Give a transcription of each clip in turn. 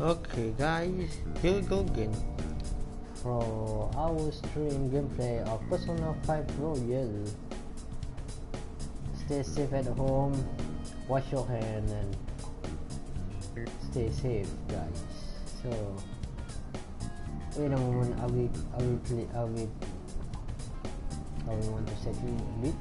Okay guys, here we go again for our stream gameplay of Persona 5 Royal. Stay safe at home, wash your hand and stay safe guys. So wait a moment, I will want to set you a bit.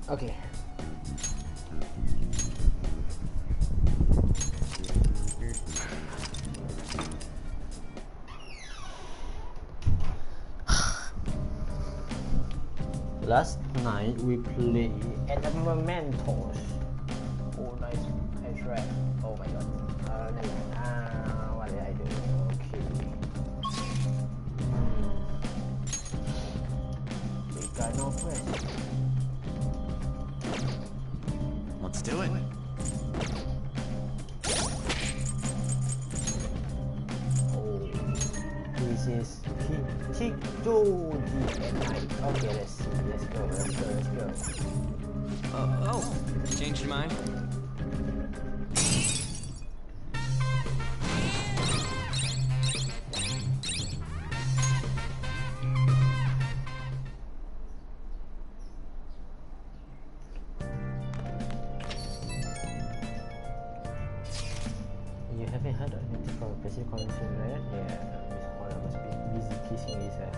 Okay. Last night we played Elementals. Oh, nice rap. Oh my god. What did I do? Okay. We got no quest. Let's do it. Oh, this is Chicho at night. Okay, let's go. Oh, changed your mind? You haven't had anything from a passive connection, right? Yeah, Miss Honor must be busy kissing his head.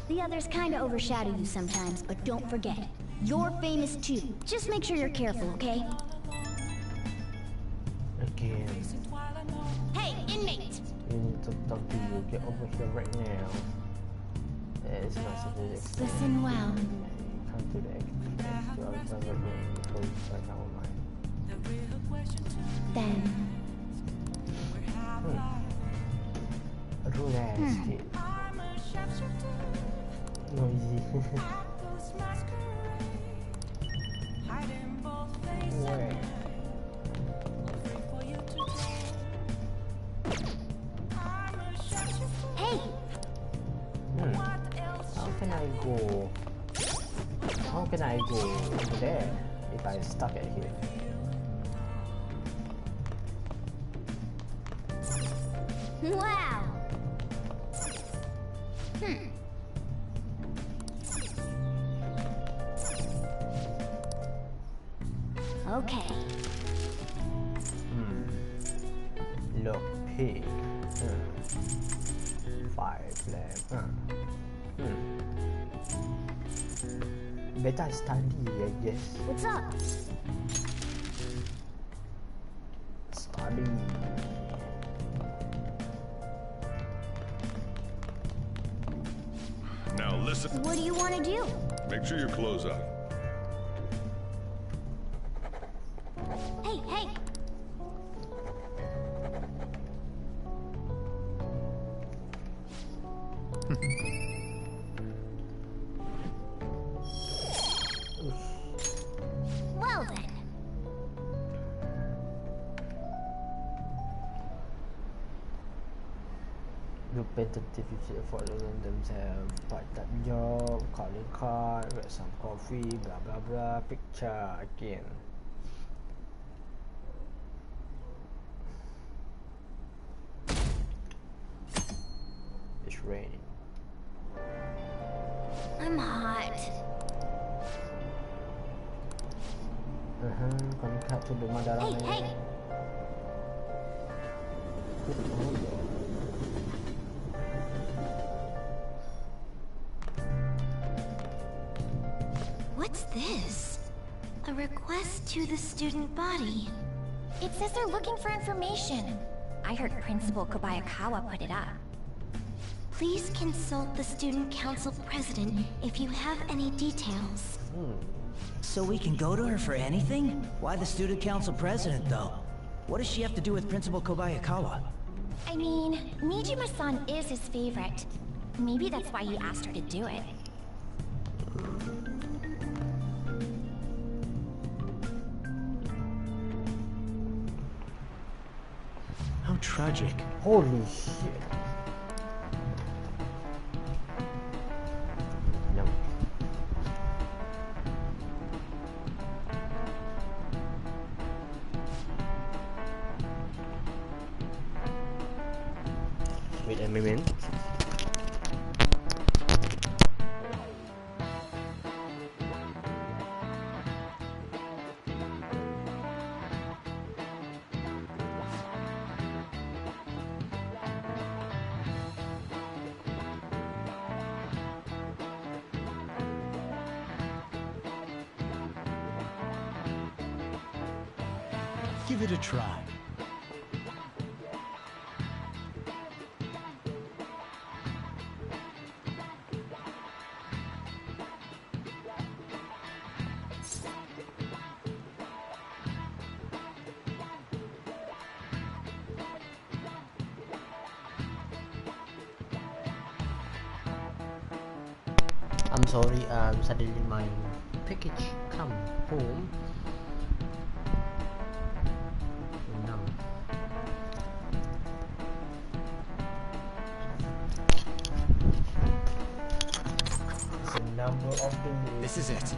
The others kinda overshadow you sometimes, but don't forget, you're famous too. Just make sure you're careful, okay? Again, Hey, inmate! we need to talk to you. Get over here right now. It's not such a Listen well. Come to the extra room before you start our mind. Then, Relax, kid. Noisy. Where? hey! How can I go over there if I stuck at here? Wow! Okay. Look, pig. 5 left. Better study, I guess. What's up? Study. Now listen. What do you want to do? Make sure your clothes on. Hey! Well then. Repetitive following themselves, part-time job, calling card, get some coffee, blah blah blah, picture again. It's raining. I'm hot. Kontrak tu belum ada Hey, ramai. hey! What's this? A request to the student body. It says they're looking for information. I heard Principal Kobayakawa put it up. Please consult the student council president if you have any details. So we can go to her for anything? Why the student council president, though? What does she have to do with Principal Kobayakawa? I mean, Nijima-san is his favorite. Maybe that's why he asked her to do it. How tragic. Holy shit. No. Wait a moment. Give it a try. I'm sorry, suddenly my package come home. No. The number of the news. This is it.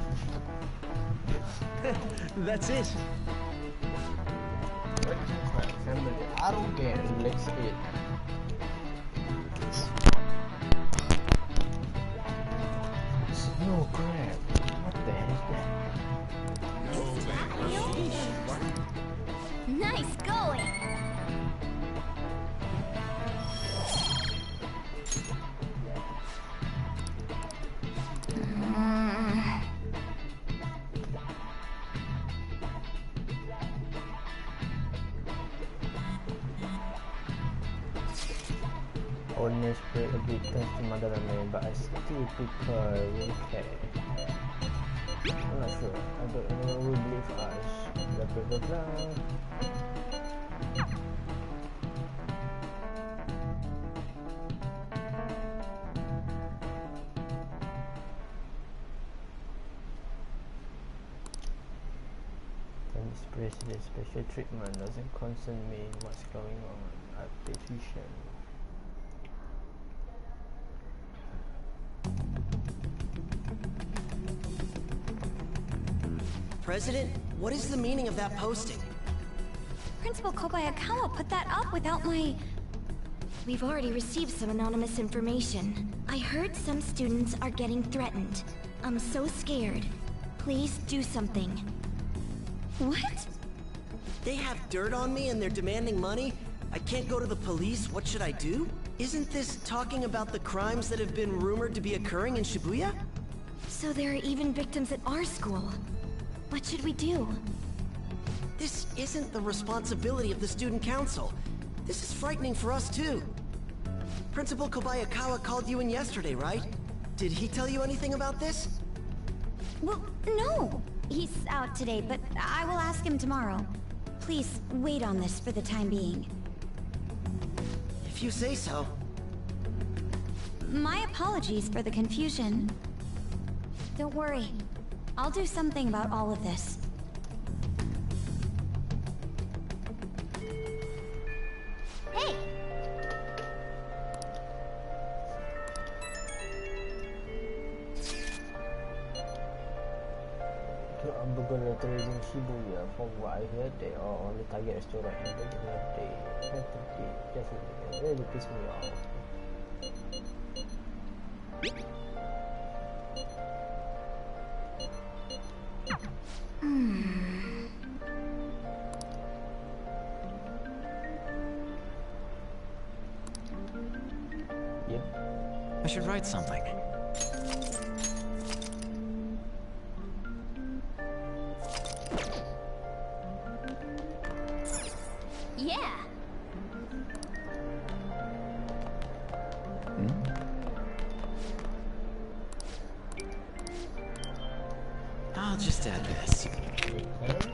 That's it. Family arrogant. Let's eat. Snow crab. What the hell is that? Nice going! Honest play a bit thanks to Mother Ramen, but I still prefer UK. I'm not sure. I don't know who will believe us. Blah blah blah blah. Chinese president special treatment doesn't concern me. What's going on? Petition. President, what is the meaning of that posting? Principal Kobayakawa put that up without my... We've already received some anonymous information. I heard some students are getting threatened. I'm so scared. Please do something. What? They have dirt on me and they're demanding money? I can't go to the police, what should I do? Isn't this talking about the crimes that have been rumored to be occurring in Shibuya? So there are even victims at our school. What should we do? This isn't the responsibility of the student council. This is frightening for us too. Principal Kobayakawa called you in yesterday, right? Did he tell you anything about this? Well, no! He's out today, but I will ask him tomorrow. Please, wait on this for the time being. If you say so. My apologies for the confusion. Don't worry. I'll do something about all of this. Hey! The Hamburger letters in Shibuya, from what I heard, they are on the target restaurant in the day. Definitely, really piss me off. should write something. Yeah. I'll just add this. Okay.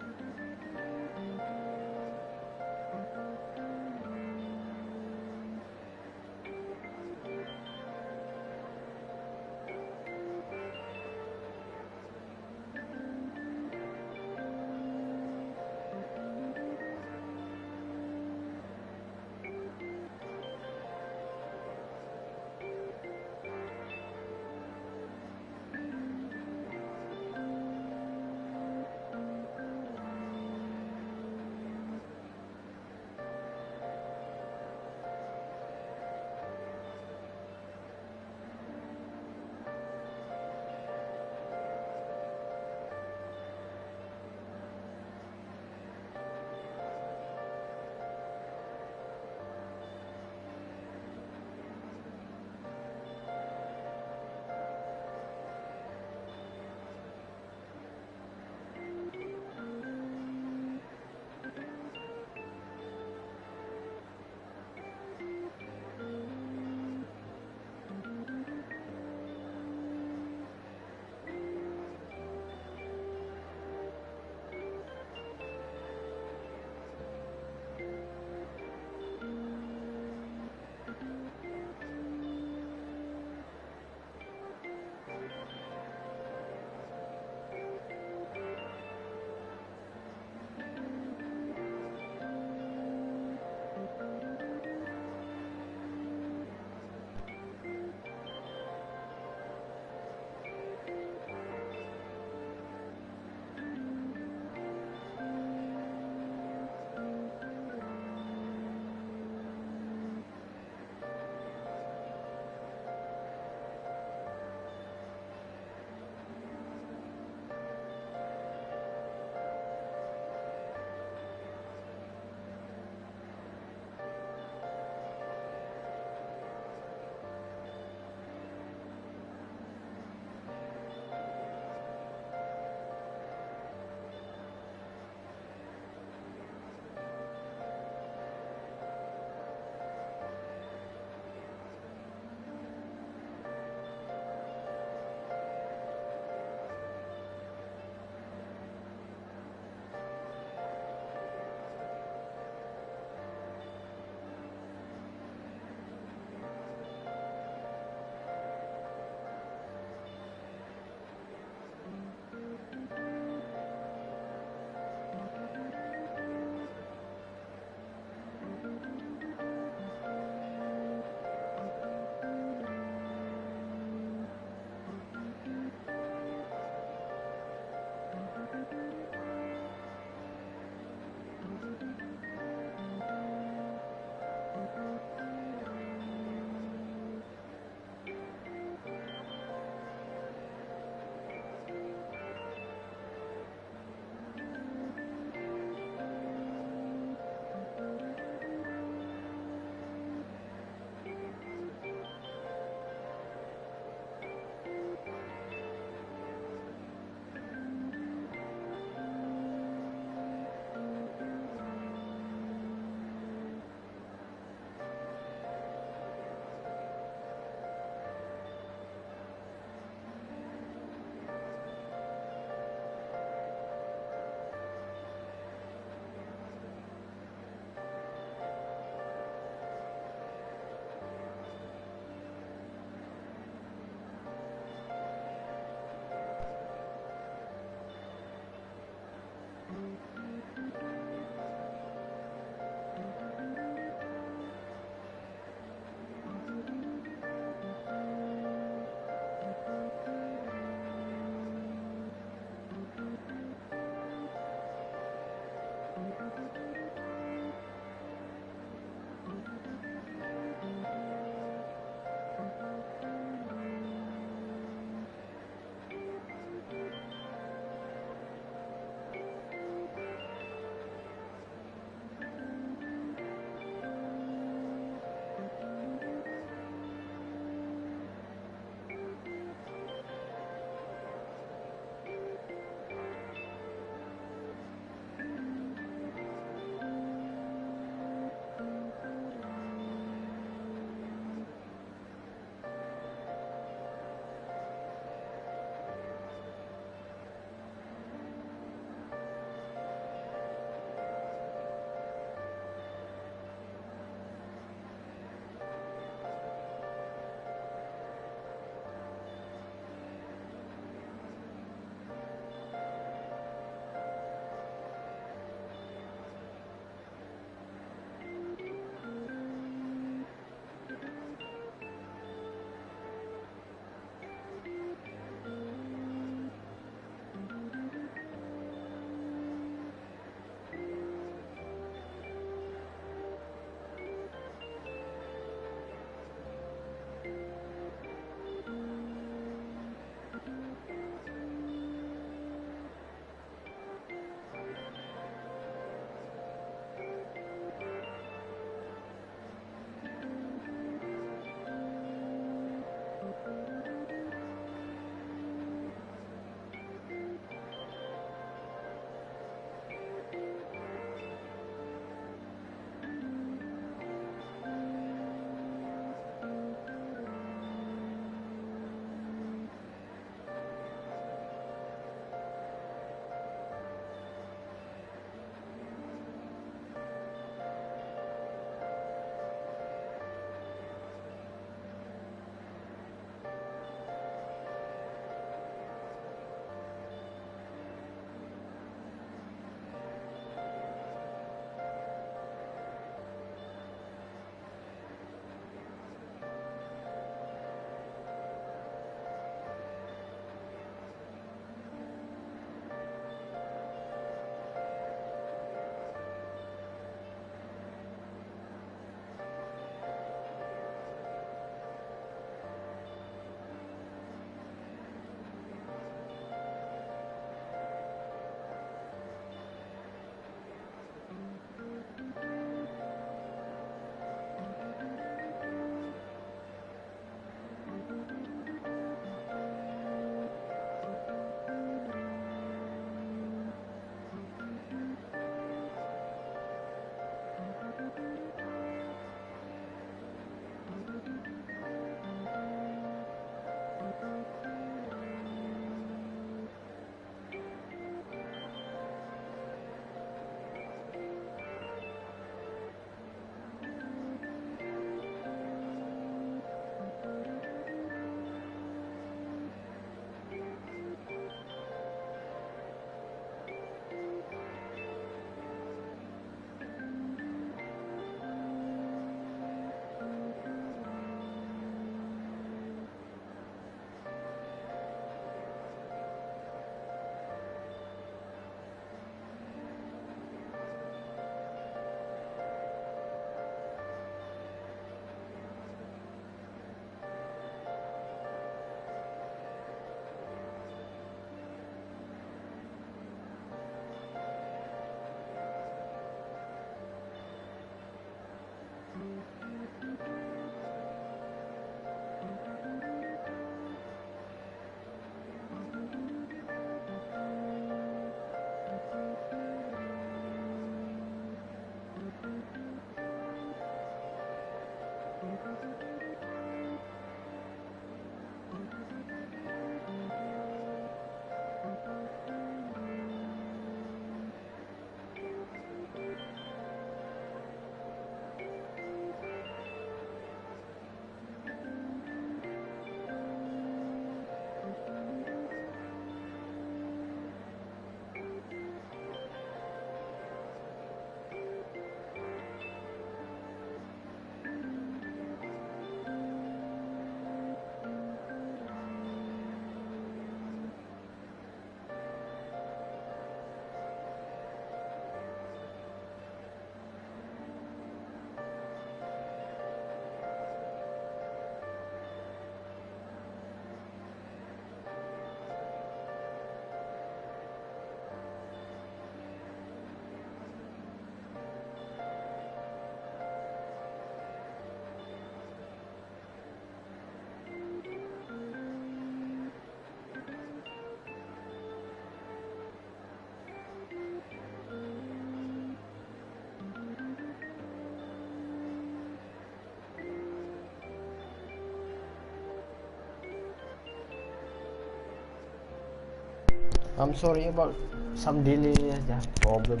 I'm sorry about some delay. Just problem.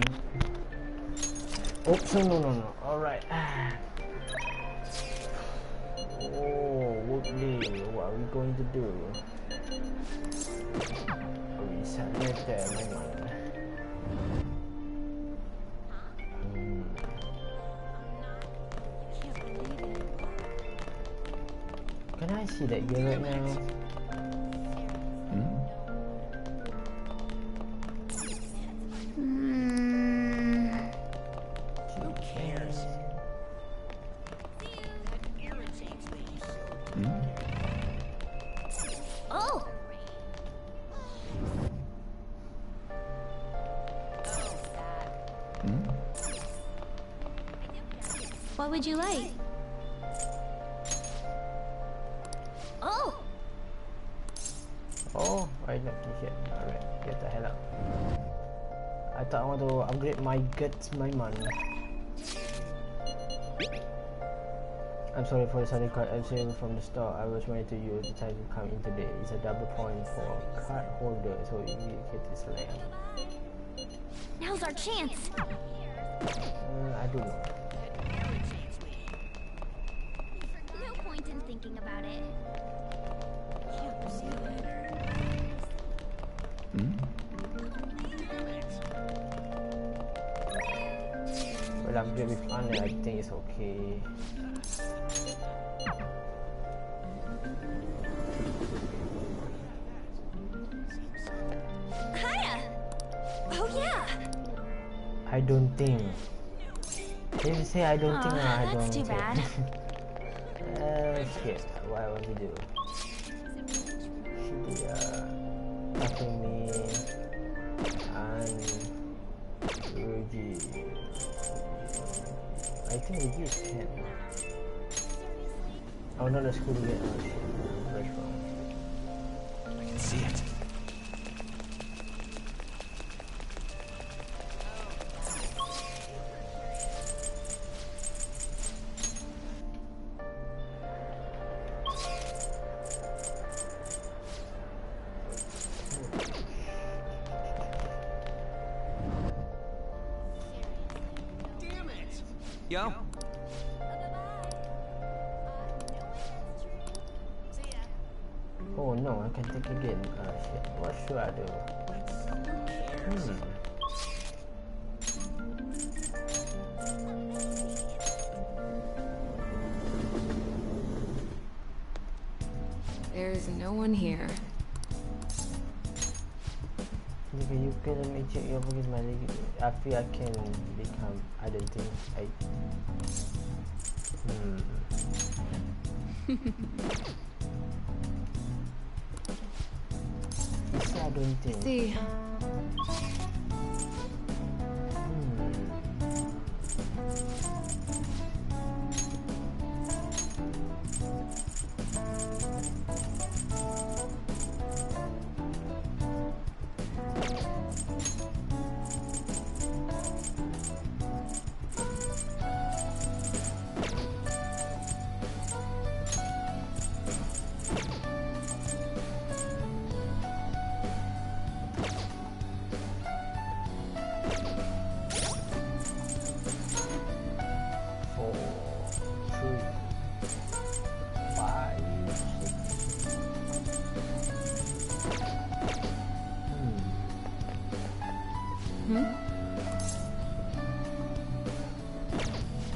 Oops, no. Alright. Oh, Woodley, what are we going to do? Reset later, my man. Can I see that girl right now? Who cares? Oh! What would you like? Oh! Oh, I not t-shirt. Alright, get the hell out. I thought I want to upgrade my guts, my man. I'm sorry for the sudden card. I'm saving from the store. I was ready to use the time to come in today. It's a double point for a card holder, so you get this lamp. Now's our chance! I don't know. No point in thinking about it. Well, upgrade with honor, I think it's okay. Hiya! Oh yeah! I don't think. If you say I don't think, I that's don't too think. bad. Skip. What will we do? Should be talking me and Rugi. I think Rugi can. Oh no, the school again. Oh shit. That's wrong. I can see it. Yo. Oh no, I can take again. Shit. What should I do? There's no one here. Okay, you can make check your focus my leg. I feel I can become. I don't think I. Yes, I don't think. See.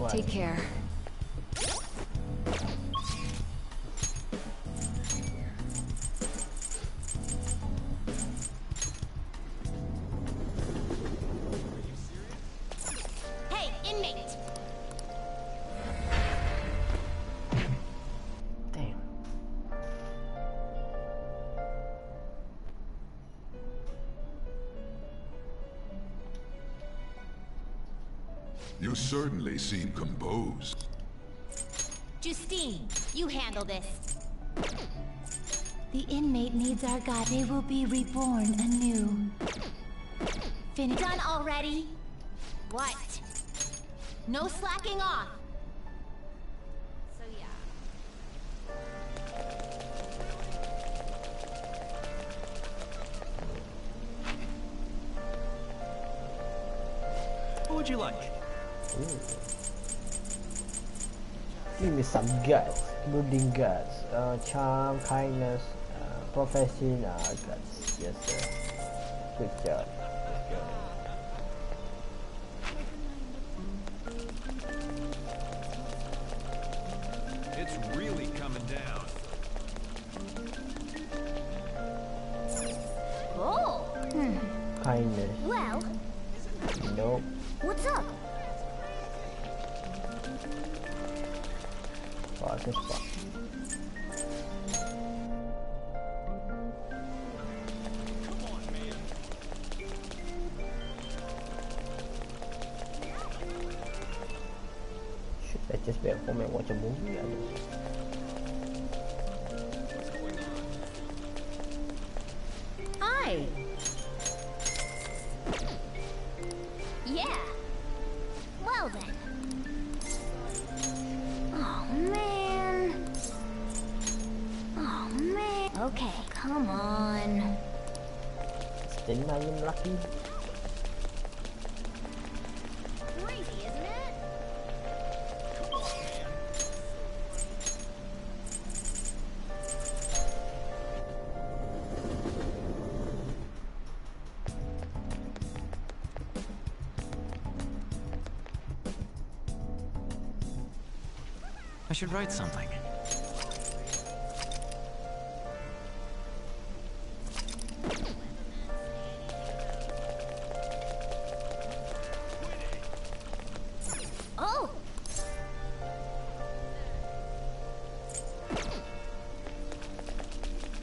Take care. Hey, inmate! Damn. You certainly seem composed. Justine, you handle this. The inmate needs our god. They will be reborn anew. Done already? What? No slacking off. So yeah. you like? Ooh. Give me some guts, brooding guts, charm, kindness, profession, guts. Yes, sir. Good job. Good job. It's really coming down. Oh. Kindness. Well, Nope. what's up? Fastest part. Should I just be at home and watch a movie? I don't know. Hi. Yeah. Well then. Oh man. Oh man. Okay, come on. Still not even lucky. Crazy, isn't it? I should write something. Oh.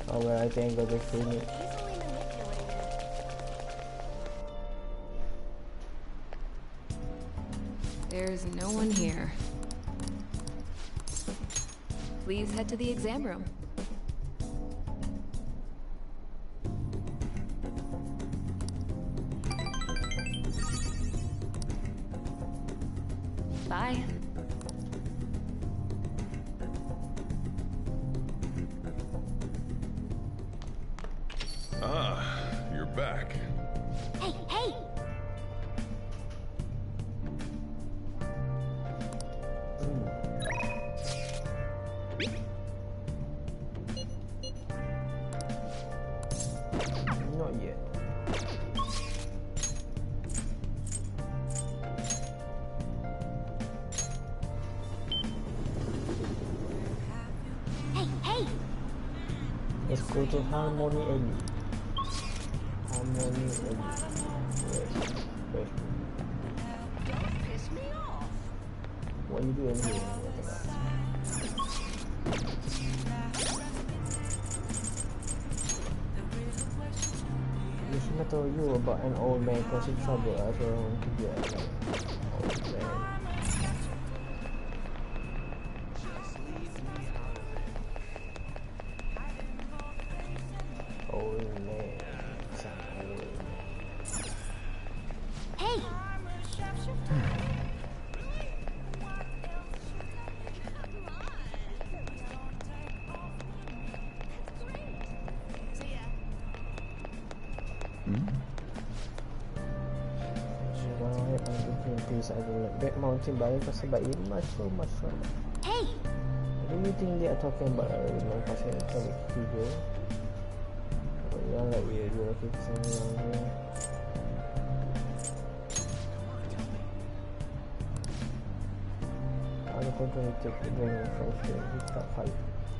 Oh well, I think I go back to it. Easily manipulated. There's no one here. Please head to the exam room. Bye. Ah, you're back. Hey, hey! Not yet. Hey, hey! Let's go to Harmony Alley. Harmony Alley. Where's Piss me off. what are you doing here? Listen, I told you about an old man causing trouble as well. Yeah, old man. Old man. Some old man. Hey! Alright, I'm looking things I don't like. Back mountain balik pa sa bain. Masuk. Hey! Do you think they are talking about my passion video? Oh, yeah, like you're looking for something around here. Other control you take the drain from here, you start fight.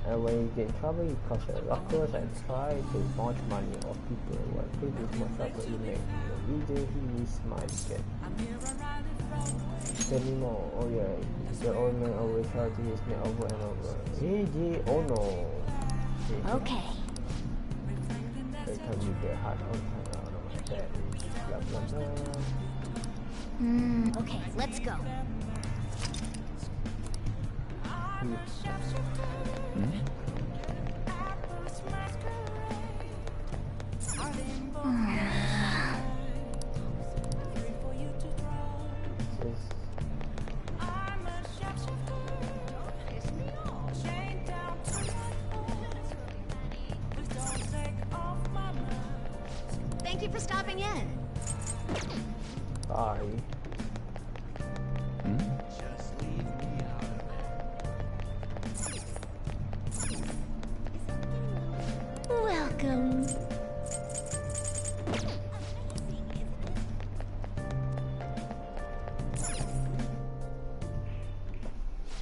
And when you get in trouble, you cause a ruckus and try to launch money off people. What previous more trouble you make? Either he is smart get. Tell me more. Oh yeah, the old man always try to use me over and over. AJ, oh no. Okay. They can be the hard on time out of my bed. Blah blah blah. Okay, let's go. Thank you for stopping in. Bye.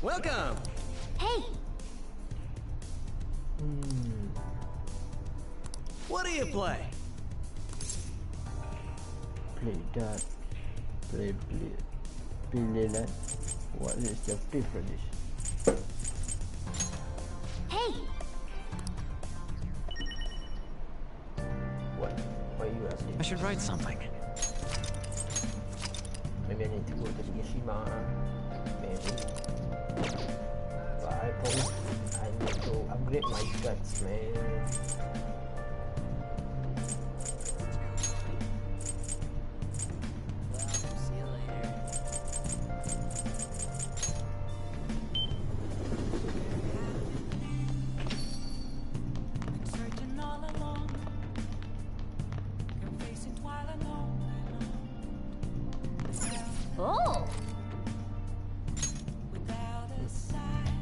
Welcome! Hey! What do you play? Play that. Play that. What is the preference? Hey! What are you asking? I should write something. Maybe I need to go to Hiroshima. Maybe. But I probably need to upgrade my guts, man. See you later. Searching all alone, you're facing twilight alone. Oh! Without a sign.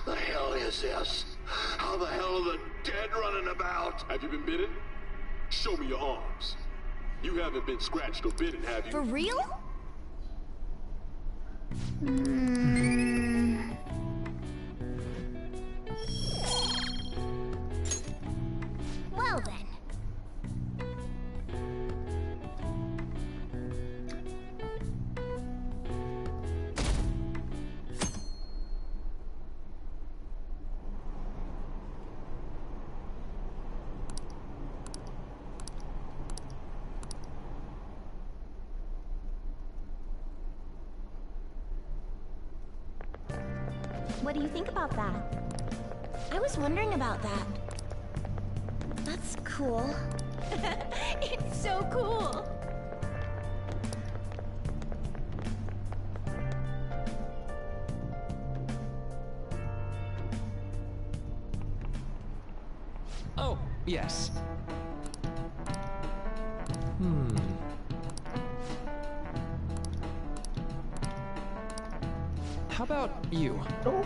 The hell is this? How the hell are the dead running about? Have you been bitten? Show me your arms. You haven't been scratched or bitten, have you? For real? Well then. What do you think about that? I was wondering about that. That's cool. It's so cool! Oh, yes. How about you? Oh.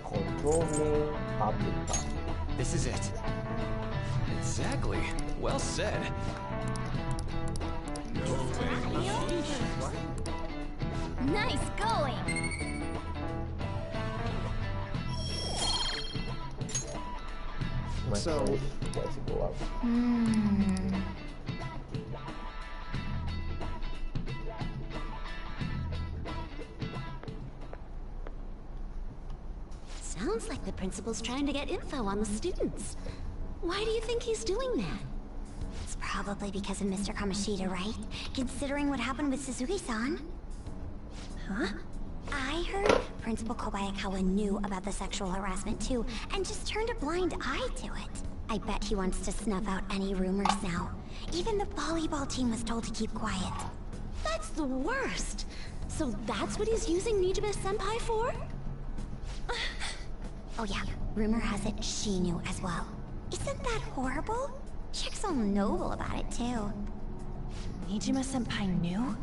Controlling public park. This is it. Exactly. Well said. Nice going! So, let's go up. Sounds like the principal's trying to get info on the students. Why do you think he's doing that? It's probably because of Mr. Kamoshida, right? Considering what happened with Suzuki-san. Huh? I heard Principal Kobayakawa knew about the sexual harassment too, and just turned a blind eye to it. I bet he wants to snuff out any rumors now. Even the volleyball team was told to keep quiet. That's the worst! So that's what he's using Nijima-senpai for? Oh yeah, rumor has it she knew as well. Isn't that horrible? Chick's all noble about it too. Nijima-senpai knew?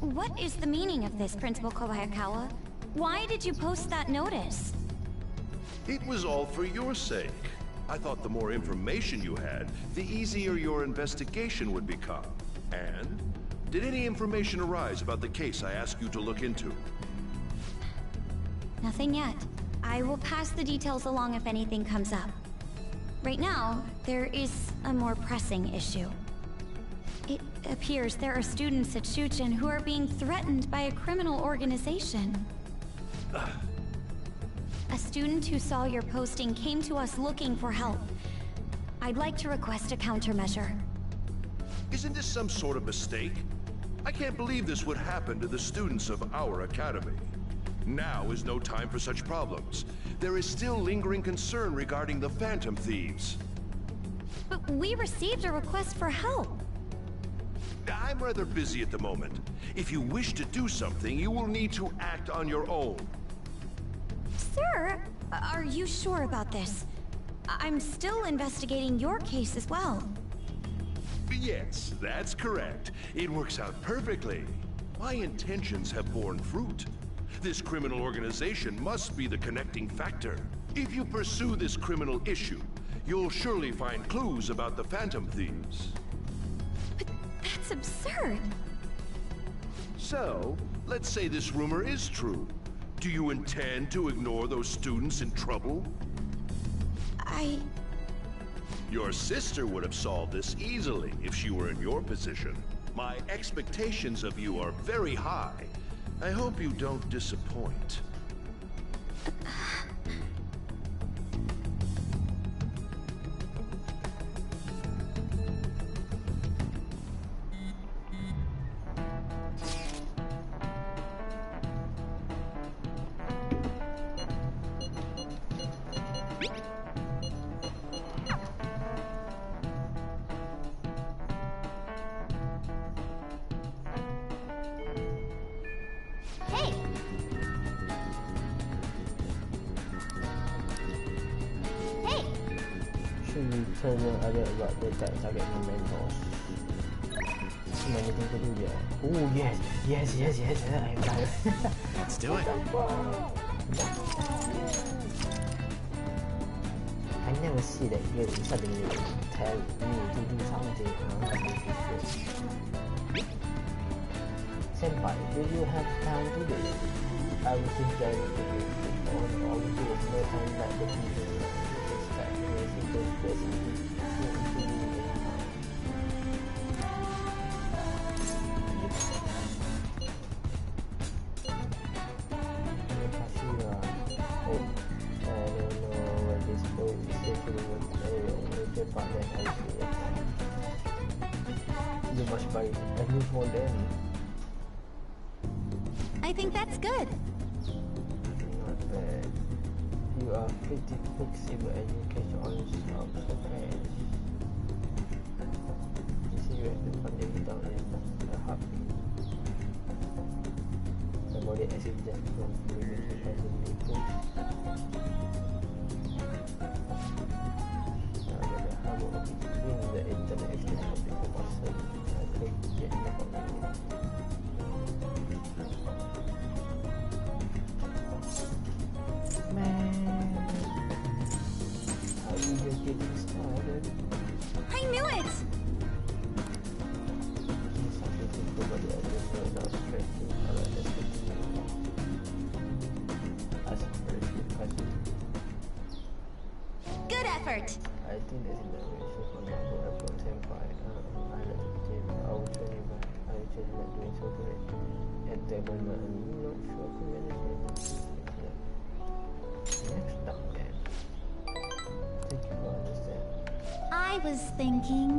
What is the meaning of this, Principal Kobayakawa? Why did you post that notice? It was all for your sake. I thought the more information you had, the easier your investigation would become. And did any information arise about the case I asked you to look into? Nothing yet. I will pass the details along if anything comes up. Right now, there is a more pressing issue. It appears there are students at Shuchen who are being threatened by a criminal organization. A student who saw your posting came to us looking for help. I'd like to request a countermeasure. Isn't this some sort of mistake? I can't believe this would happen to the students of our academy. Now is no time for such problems. There is still lingering concern regarding the Phantom Thieves. But we received a request for help. I'm rather busy at the moment. If you wish to do something, you will need to act on your own. Sir, Are you sure about this? I'm still investigating your case as well. Yes, that's correct. It works out perfectly. My intentions have borne fruit. This criminal organization must be the connecting factor. If you pursue this criminal issue, you'll surely find clues about the Phantom Thieves. But that's absurd. So, let's say this rumor is true. Do you intend to ignore those students in trouble? Your sister would have solved this easily if she were in your position. My expectations of you are very high. I hope you don't disappoint. Hey! Hey! Should we tell the other about the target mementos? So many things to do here. Oh yes, I am tired. Let's do it. I never see that you suddenly tell me to do something. Senpai, do you have time to do it? I was just going to do it all the days, no time like the people just start raising those questions. You must buy a new phone then. I think that's good. Not bad. You are pretty flexible and you catch on stuff so fast. You see you at the funding without a hub. Somebody as if just don't really surprisingly good. Now that the hub will be between the internet extension of the person, I could get in the community. Man, how are you just getting started? I knew it! Good effort! I think that's in the ratio for now, but I've got senpai. I like to team. I will train him, but I just like doing so great. At the moment, I'm not sure if management. Next up then. Thank you for understanding. I was thinking...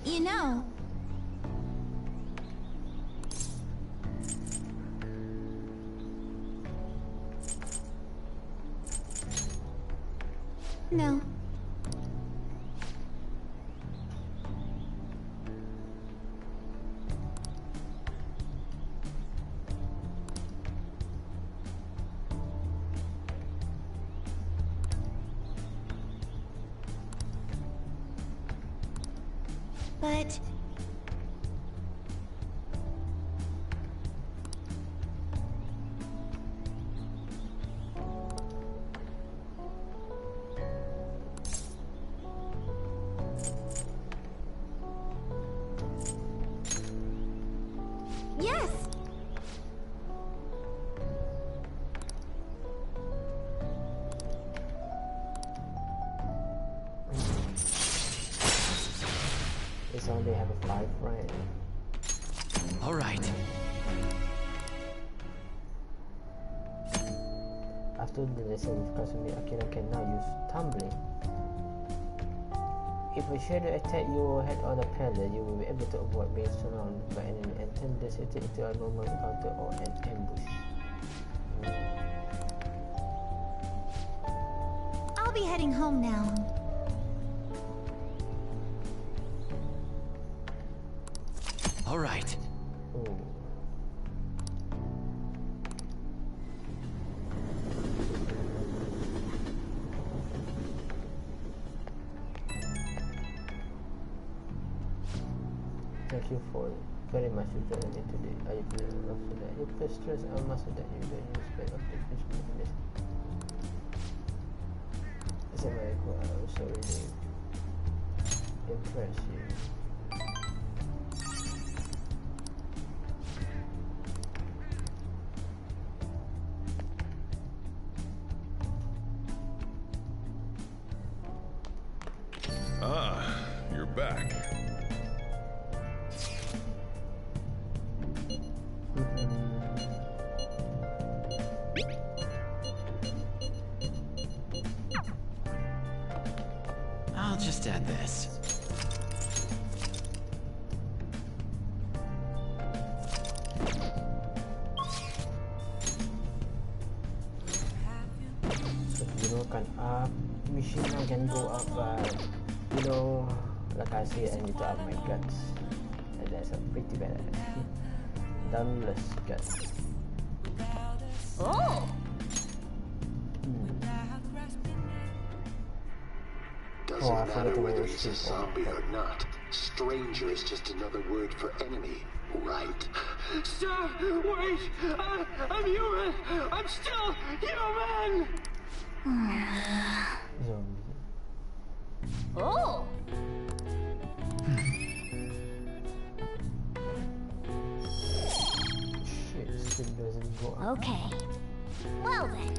You know... No. But... Yes! It's only have a 5 friend. All right. After the lesson with Kasumi, Akira can now use tumbling. If a shadow attack your head on a pallet, you will be able to avoid being surrounded by an enemy and turn this attack into a normal encounter or an ambush. I'll be heading home now. All right. Oh. Thank you for very much for joining me today. I feel also that you play stress and muscle that you don't use back of the fish this. Assalamualaikum, I also really impress you. Ah, you're back. I'll just add this. You know, machine can go up, but you know, like I say, I need to have my guts, and that's a pretty bad dumbless guts. Oh! Doesn't matter whether he's a zombie or not. Stranger is just another word for enemy, right? Sir, wait! I'm human! I'm still human! Zombie. Oh! Shit, still doesn't go up. Okay. Well then.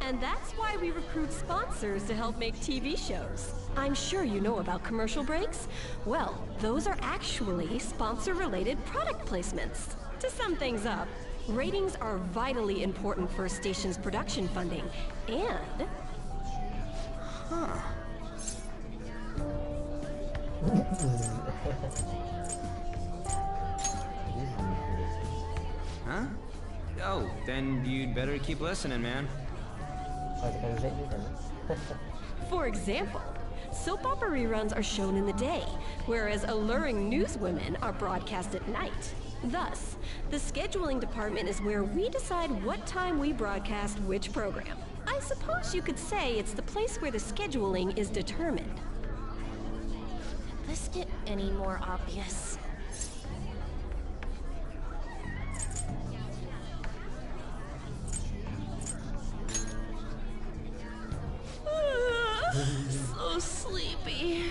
And that's why we recruit sponsors to help make TV shows. I'm sure you know about commercial breaks. Well, those are actually sponsor-related product placements. To sum things up, ratings are vitally important for a station's production funding, and... Huh? Oh, then you'd better keep listening, man. For example, soap opera reruns are shown in the day, whereas alluring newswomen are broadcast at night. Thus, the scheduling department is where we decide what time we broadcast which program. I suppose you could say it's the place where the scheduling is determined. Could this get any more obvious? So sleepy.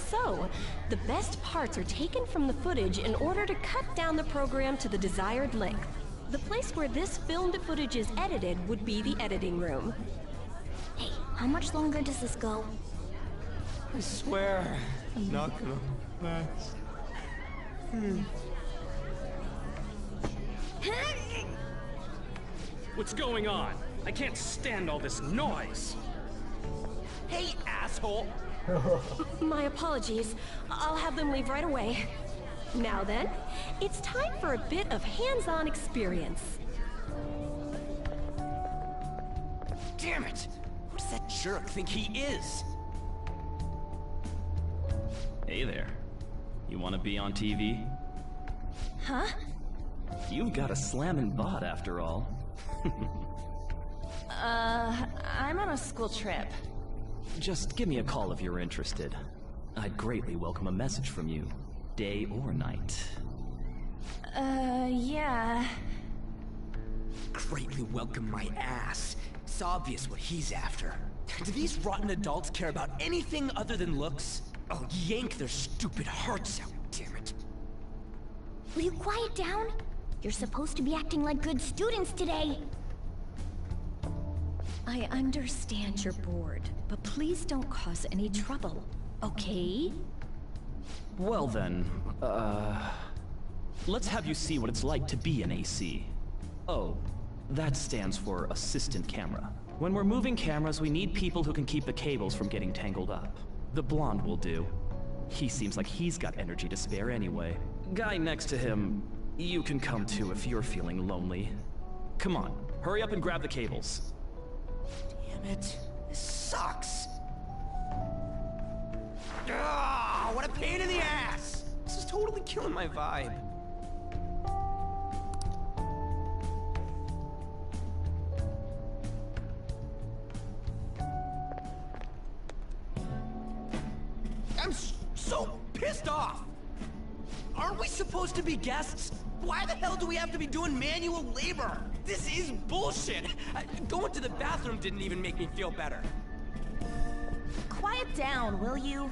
So, the best parts are taken from the footage in order to cut down the program to the desired length. The place where this filmed footage is edited would be the editing room. Hey, how much longer does this go? I swear, I'm not gonna last. What's going on? I can't stand all this noise. Hey, asshole! My apologies. I'll have them leave right away. Now then, it's time for a bit of hands-on experience. Damn it! What does that jerk think he is? Hey there. You want to be on TV? Huh? You've got a slammin' bot after all. I'm on a school trip. Just give me a call if you're interested. I'd greatly welcome a message from you, day or night. Yeah. Greatly welcome my ass. It's obvious what he's after. Do these rotten adults care about anything other than looks? I'll yank their stupid hearts out, damn it. Will you quiet down? You're supposed to be acting like good students today. I understand you're bored, but please don't cause any trouble, okay? Well then, let's have you see what it's like to be an AC. Oh, that stands for assistant camera. When we're moving cameras, we need people who can keep the cables from getting tangled up. The blonde will do. He seems like he's got energy to spare anyway. Guy next to him, you can come too if you're feeling lonely. Come on, hurry up and grab the cables. Damn it. This sucks. Ah, what a pain in the ass! This is totally killing my vibe. I'm so pissed off! Aren't we supposed to be guests? Why the hell do we have to be doing manual labor? This is bullshit! Going to the bathroom didn't even make me feel better. Quiet down, will you?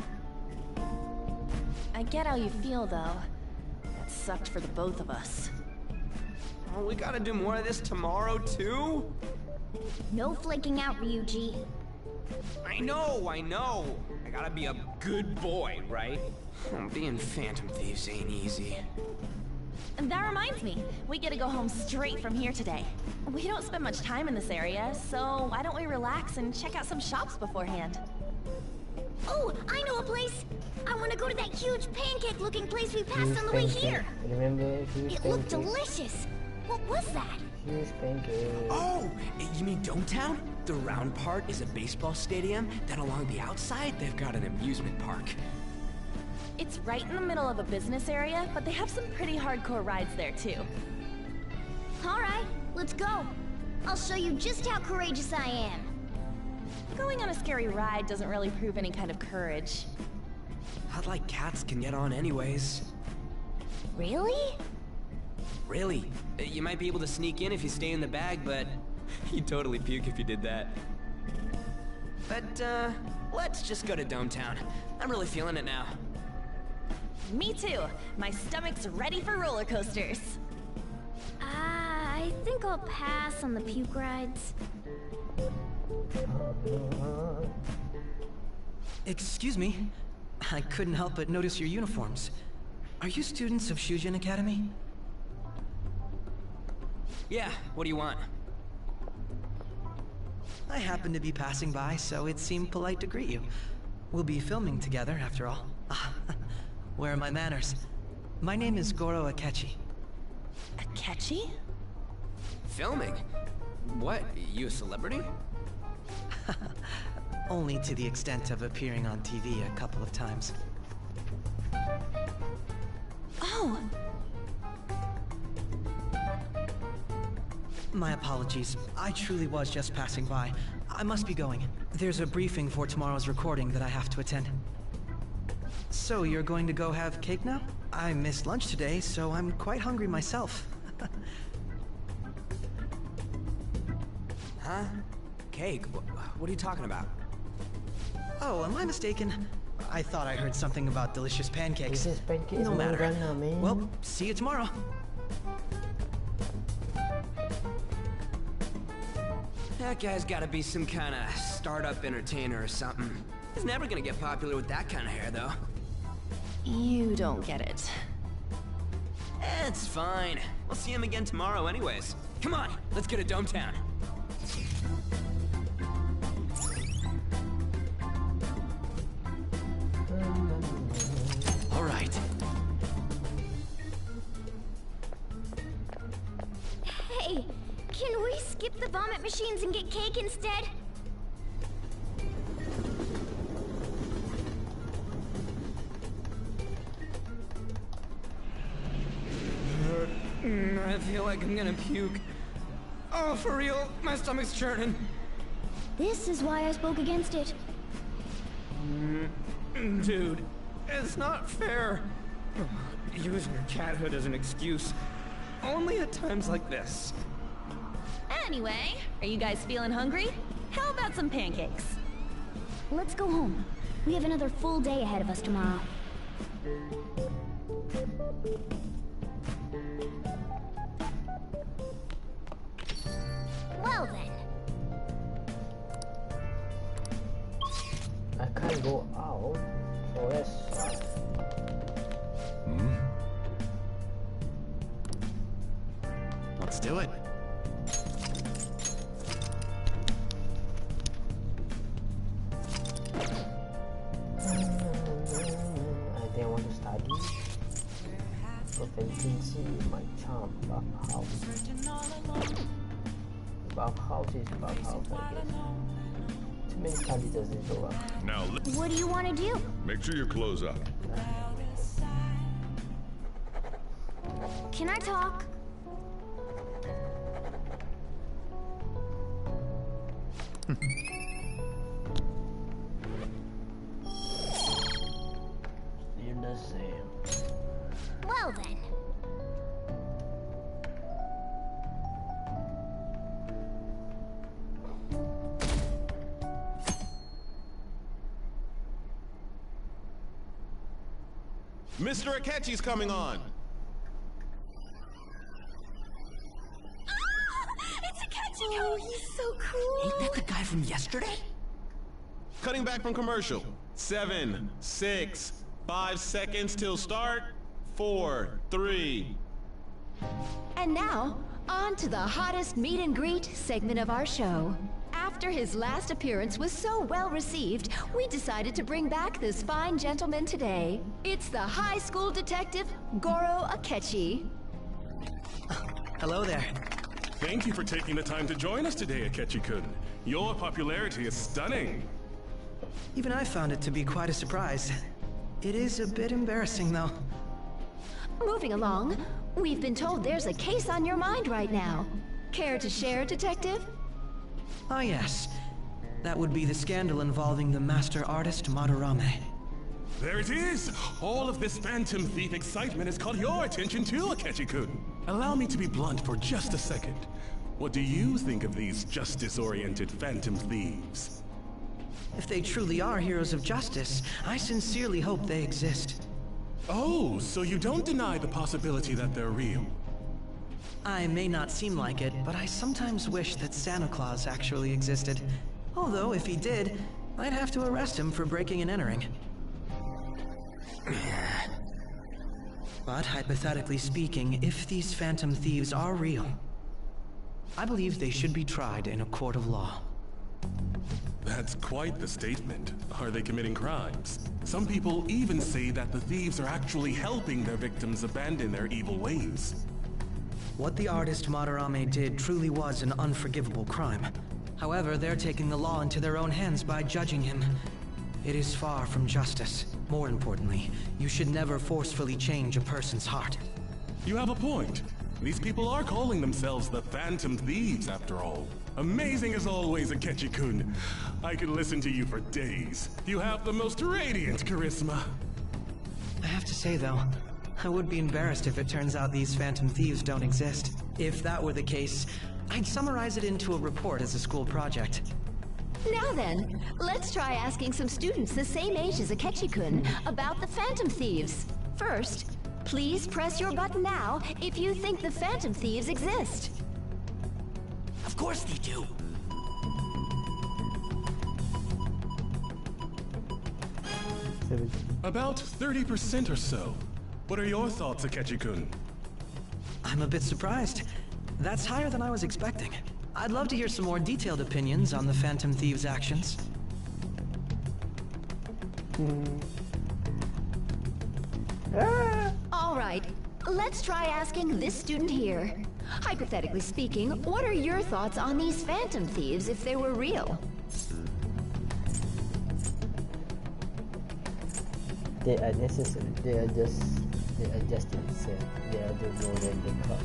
I get how you feel, though. That sucked for the both of us. Oh, we gotta do more of this tomorrow, too? No flaking out, Ryuji. I know! I gotta be a good boy, right? Being Phantom Thieves ain't easy. And that reminds me, we get to go home straight from here today. We don't spend much time in this area, so why don't we relax and check out some shops beforehand? Oh, I know a place! I want to go to that huge pancake-looking place we passed on the way here! Remember huge It looked delicious! What was that? Huge pancake. Oh, you mean Dometown? The round part is a baseball stadium, then along the outside, they've got an amusement park. It's right in the middle of a business area, but they have some pretty hardcore rides there too. Alright, let's go. I'll show you just how courageous I am. Going on a scary ride doesn't really prove any kind of courage. I'd like cats can get on anyways. Really? Really. You might be able to sneak in if you stay in the bag, but you'd totally puke if you did that. But, let's just go to Dometown. I'm really feeling it now. Me too. My stomach's ready for roller coasters. I think I'll pass on the puke rides. Excuse me. I couldn't help but notice your uniforms. Are you students of Shujin Academy? Yeah, what do you want? I happened to be passing by, so it seemed polite to greet you. We'll be filming together, after all. Where are my manners? My name is Goro Akechi. Akechi? Filming? What? You a celebrity? Only to the extent of appearing on TV a couple of times. Oh! My apologies. I truly was just passing by. I must be going. There's a briefing for tomorrow's recording that I have to attend. So you're going to go have cake now? I missed lunch today, so I'm quite hungry myself. Huh? Cake? What are you talking about? Oh, am I mistaken? I thought I heard something about delicious pancakes. Delicious pancakes, No matter. Morgana, man. Well, see you tomorrow. That guy's gotta be some kind of startup entertainer or something. He's never gonna get popular with that kind of hair, though. You don't get it. It's fine. We'll see him again tomorrow anyways. Come on, let's go to Dometown. All right. Hey, can we skip the vomit machines and get cake instead? I feel like I'm gonna puke. Oh, for real? My stomach's churning. This is why I spoke against it. Dude, it's not fair. Using your cathood as an excuse. Only at times like this. Anyway, are you guys feeling hungry? How about some pancakes? Let's go home. We have another full day ahead of us tomorrow. Well then. I can't go out, so let's Let's do it. I think I want to study. Proficiency my charm Buffhouse. Buffhouse is Buffhouse, I guess. Too many studies does it go up. Now, What do you want to do? make sure your clothes up. Can I talk? You're the same. Well then. Mr. Akechi's coming on. It's Akechi! Oh, he's so cool! Ain't that the guy from yesterday? Cutting back from commercial. 7, 6, 5 seconds till start. 4, 3. And now, on to the hottest meet and greet segment of our show. After his last appearance was so well received, we decided to bring back this fine gentleman today. It's the high school detective, Goro Akechi. Hello there. Thank you for taking the time to join us today, Akechi-kun. Your popularity is stunning. Even I found it to be quite a surprise. It is a bit embarrassing, though. Moving along, we've been told there's a case on your mind right now. Care to share, Detective? Ah, yes. That would be the scandal involving the master artist Madarame. There it is! All of this Phantom Thief excitement has caught your attention too, Akechi-kun. Allow me to be blunt for just a second. What do you think of these justice-oriented Phantom Thieves? If they truly are heroes of justice, I sincerely hope they exist. Oh, so you don't deny the possibility that they're real? I may not seem like it, but I sometimes wish that Santa Claus actually existed. Although, if he did, I'd have to arrest him for breaking and entering. But hypothetically speaking, if these Phantom Thieves are real, I believe they should be tried in a court of law. That's quite the statement. Are they committing crimes? Some people even say that the thieves are actually helping their victims abandon their evil ways. What the artist Madarame did truly was an unforgivable crime. However, they're taking the law into their own hands by judging him. It is far from justice. More importantly, you should never forcefully change a person's heart. You have a point. These people are calling themselves the Phantom Thieves, after all. Amazing as always, Akechi-kun. I could listen to you for days. You have the most radiant charisma. I have to say, though, I would be embarrassed if it turns out these Phantom Thieves don't exist. If that were the case, I'd summarize it into a report as a school project. Now then, let's try asking some students the same age as Akechi-kun about the Phantom Thieves. First, please press your button now if you think the Phantom Thieves exist. Of course they do. About 30% or so. What are your thoughts, Akechi-kun? I'm a bit surprised. That's higher than I was expecting. I'd love to hear some more detailed opinions on the Phantom Thieves' actions. All right, let's try asking this student here. Hypothetically speaking, what are your thoughts on these Phantom Thieves if they were real? They are necessary. They are just insane. They are the more than the cops.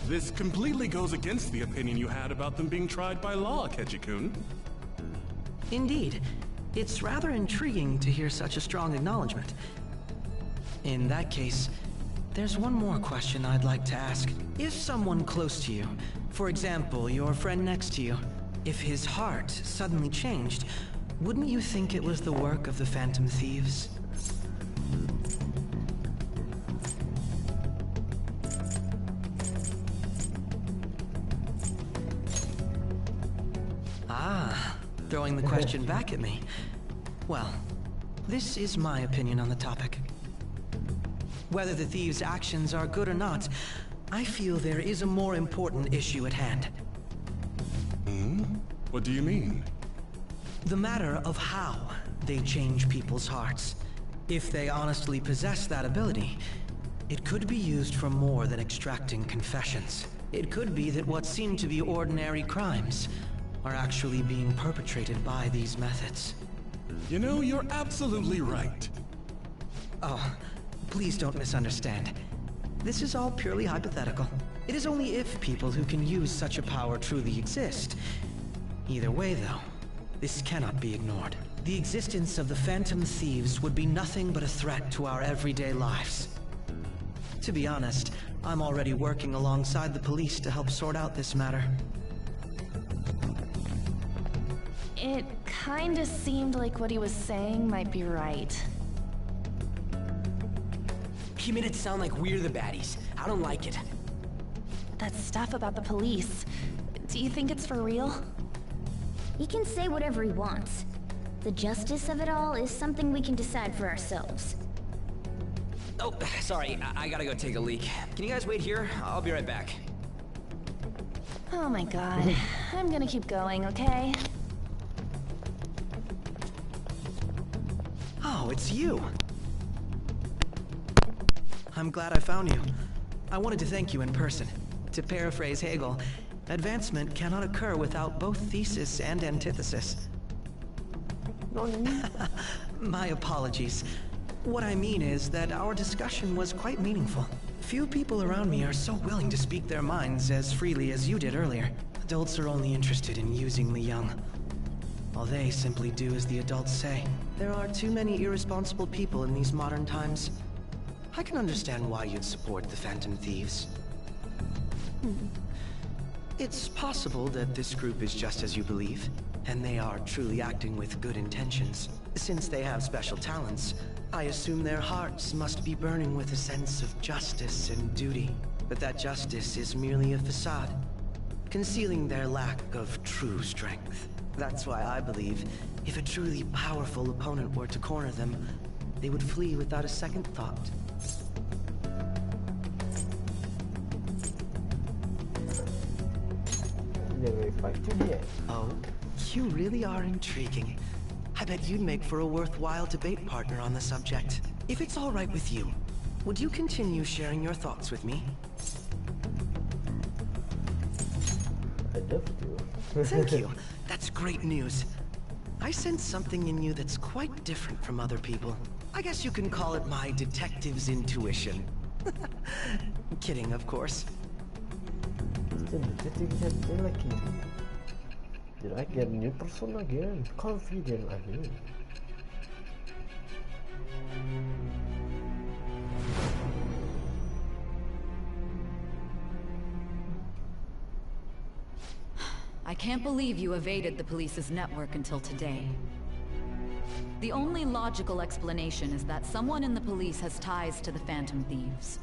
This completely goes against the opinion you had about them being tried by law, Akechi-kun. Indeed. It's rather intriguing to hear such a strong acknowledgement. In that case, there's one more question I'd like to ask. If someone close to you, for example, your friend next to you, if his heart suddenly changed, wouldn't you think it was the work of the Phantom Thieves? Ah, throwing the question back at me. Well, this is my opinion on the topic. Whether the thieves' actions are good or not, I feel there is a more important issue at hand. What do you mean? The matter of how they change people's hearts. If they honestly possess that ability, it could be used for more than extracting confessions. It could be that what seem to be ordinary crimes are actually being perpetrated by these methods. You know, you're absolutely right. Oh, please don't misunderstand. This is all purely hypothetical. It is only if people who can use such a power truly exist. Either way, though, this cannot be ignored. The existence of the Phantom Thieves would be nothing but a threat to our everyday lives. To be honest, I'm already working alongside the police to help sort out this matter. It kinda seemed like what he was saying might be right. He made it sound like we're the baddies. I don't like it. That stuff about the police. Do you think it's for real? He can say whatever he wants. The justice of it all is something we can decide for ourselves. Oh, sorry. I gotta go take a leak. Can you guys wait here? I'll be right back. Oh my god. I'm gonna keep going, okay? Oh, it's you. I'm glad I found you. I wanted to thank you in person. To paraphrase Hegel, advancement cannot occur without both thesis and antithesis. My apologies. What I mean is that our discussion was quite meaningful. Few people around me are so willing to speak their minds as freely as you did earlier. Adults are only interested in using the young, while they simply do as the adults say. There are too many irresponsible people in these modern times. I can understand why you'd support the Phantom Thieves. It's possible that this group is just as you believe, and they are truly acting with good intentions. Since they have special talents, I assume their hearts must be burning with a sense of justice and duty. But that justice is merely a facade, concealing their lack of true strength. That's why I believe if a truly powerful opponent were to corner them, they would flee without a second thought. Oh, you really are intriguing. I bet you'd make for a worthwhile debate partner on the subject. If it's all right with you, would you continue sharing your thoughts with me? I'd love to. Thank you. That's great news. I sense something in you that's quite different from other people. I guess you can call it my detective's intuition. Kidding, of course. Did I get a new person again? Confident again. I can't believe you evaded the police's network until today. The only logical explanation is that someone in the police has ties to the Phantom Thieves.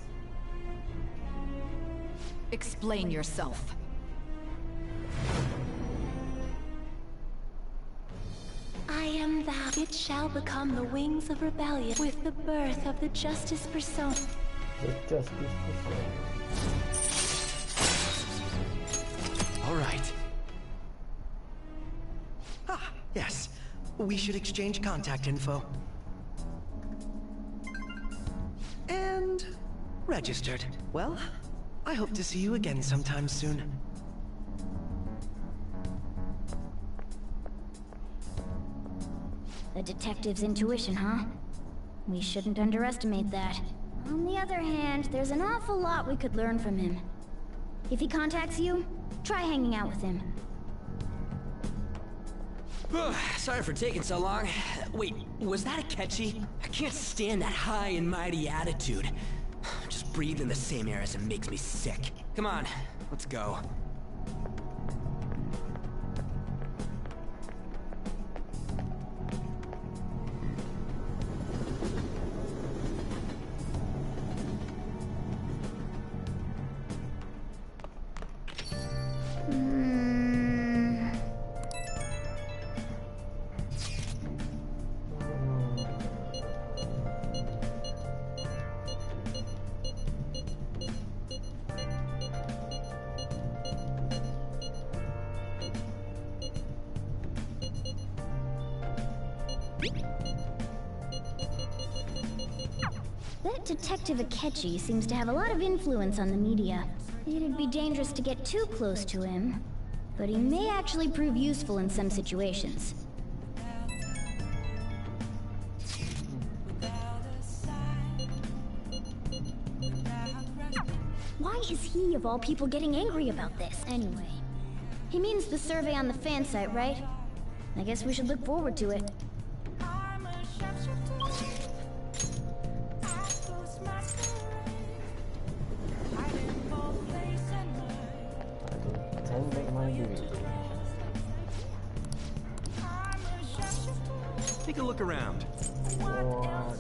Explain yourself. I am that. It shall become the wings of rebellion with the birth of the Justice Persona. The Justice Persona. All right. Ah, yes. We should exchange contact info. And registered. Well, I hope to see you again sometime soon. The detective's intuition, huh? We shouldn't underestimate that. On the other hand, there's an awful lot we could learn from him. If he contacts you, try hanging out with him. Sorry for taking so long. Wait, was that a catchy? I can't stand that high and mighty attitude. Just breathing the same air as him makes me sick. Come on, let's go. That Detective Akechi seems to have a lot of influence on the media. It'd be dangerous to get too close to him, but he may actually prove useful in some situations. Why is he, of all people, getting angry about this, anyway? He means the survey on the fan site, right? I guess we should look forward to it. 10 make my beauty. Take a look around. What?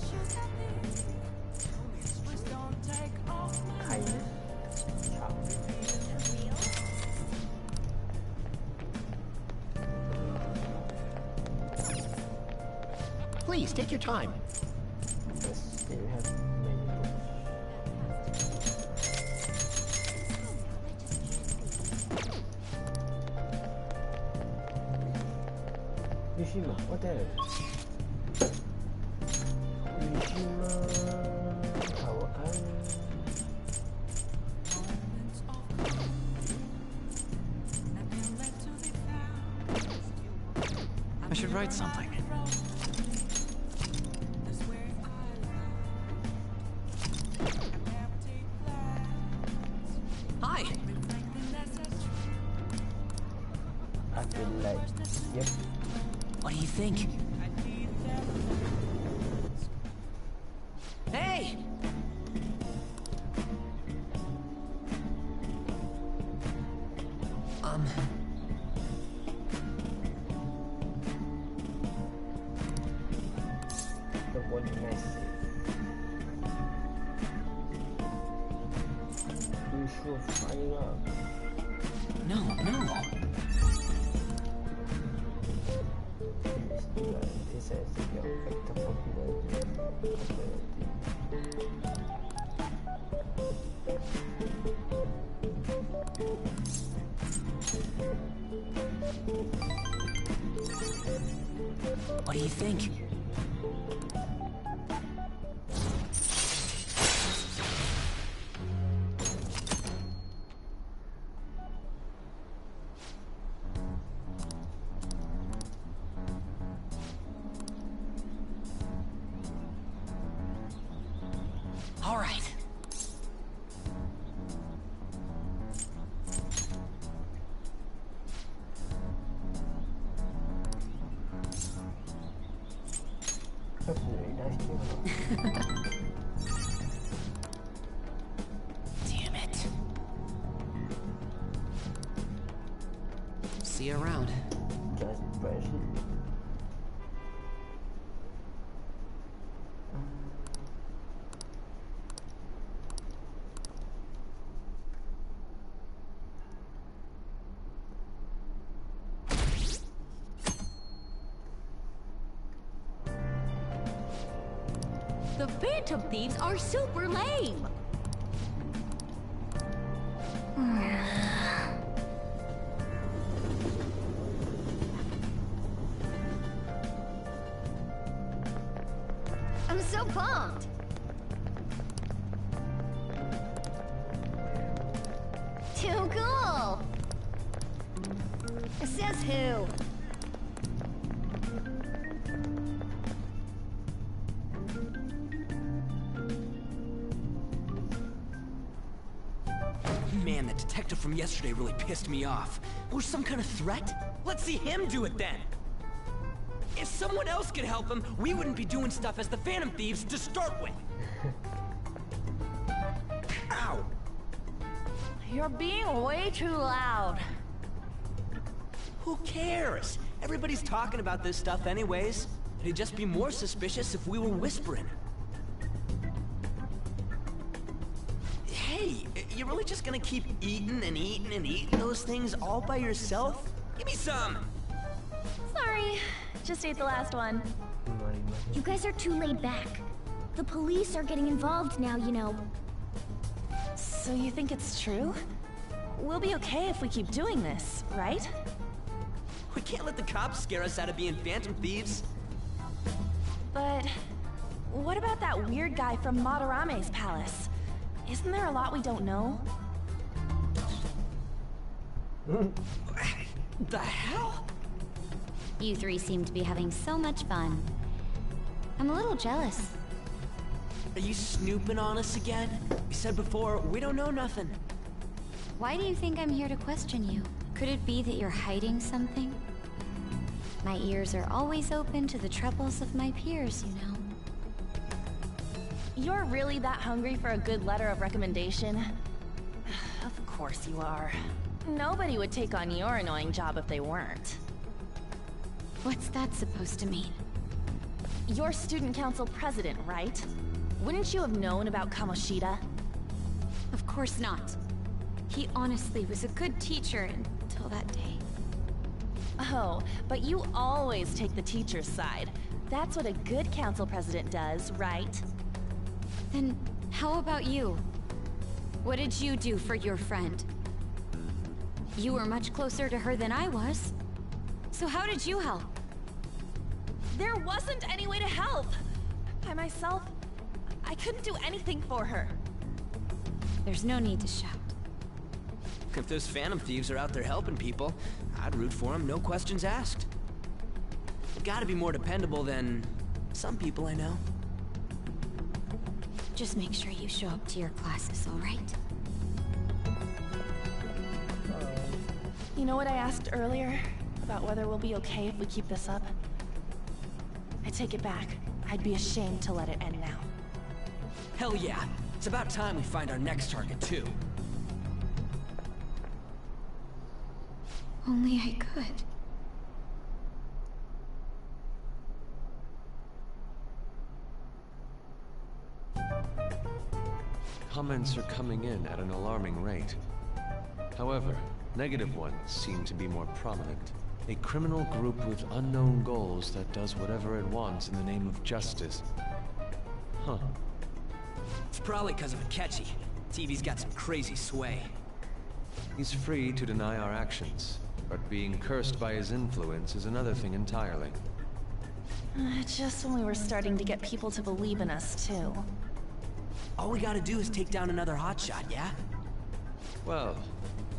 Please, take your time. Yes, you have many books. Mishima, what the hell? Mishima, Kawakan. I should write something. Hi. I feel like, yep. What do you think? Hey! The one message. You should fire up. No. This has to be affect the What do you think? All right. That's really nice too. Damn it. See you around. Just press it. The Phantom Thieves are super lame! I'm so pumped! Too cool! Says who? Man, the detective from yesterday really pissed me off. Was some kind of threat? Let's see him do it then! If someone else could help him, we wouldn't be doing stuff as the Phantom Thieves to start with! Ow! You're being way too loud. Who cares? Everybody's talking about this stuff anyways. It'd just be more suspicious if we were whispering. Hey, you really just gonna keep eating and eating and eating those things all by yourself? Give me some! Sorry, just ate the last one. You guys are too laid back. The police are getting involved now, you know. So you think it's true? We'll be okay if we keep doing this, right? We can't let the cops scare us out of being Phantom Thieves. But what about that weird guy from Madarame's palace? Isn't there a lot we don't know? The hell? You three seem to be having so much fun. I'm a little jealous. Are you snooping on us again? You said before, we don't know nothing. Why do you think I'm here to question you? Could it be that you're hiding something? My ears are always open to the troubles of my peers, you know. You're really that hungry for a good letter of recommendation? Of course you are. Nobody would take on your annoying job if they weren't. What's that supposed to mean? You're student council president, right? Wouldn't you have known about Kamoshida? Of course not. He honestly was a good teacher until that day. Oh, but you always take the teacher's side. That's what a good council president does, right? Then how about you? What did you do for your friend? You were much closer to her than I was. So how did you help? There wasn't any way to help. By myself, I couldn't do anything for her. There's no need to shout. If those phantom thieves are out there helping people, I'd root for them, no questions asked. Gotta be more dependable than some people I know. Just make sure you show up to your classes, all right? You know what I asked earlier? About whether we'll be okay if we keep this up? I take it back. I'd be ashamed to let it end now. Hell yeah. It's about time we find our next target, too. Only I could. Comments are coming in at an alarming rate. However, negative ones seem to be more prominent. A criminal group with unknown goals that does whatever it wants in the name of justice. Huh. It's probably because of Akechi. TV's got some crazy sway. He's free to deny our actions, but being cursed by his influence is another thing entirely. Just when we were starting to get people to believe in us, too. All we gotta do is take down another hotshot, yeah? Well,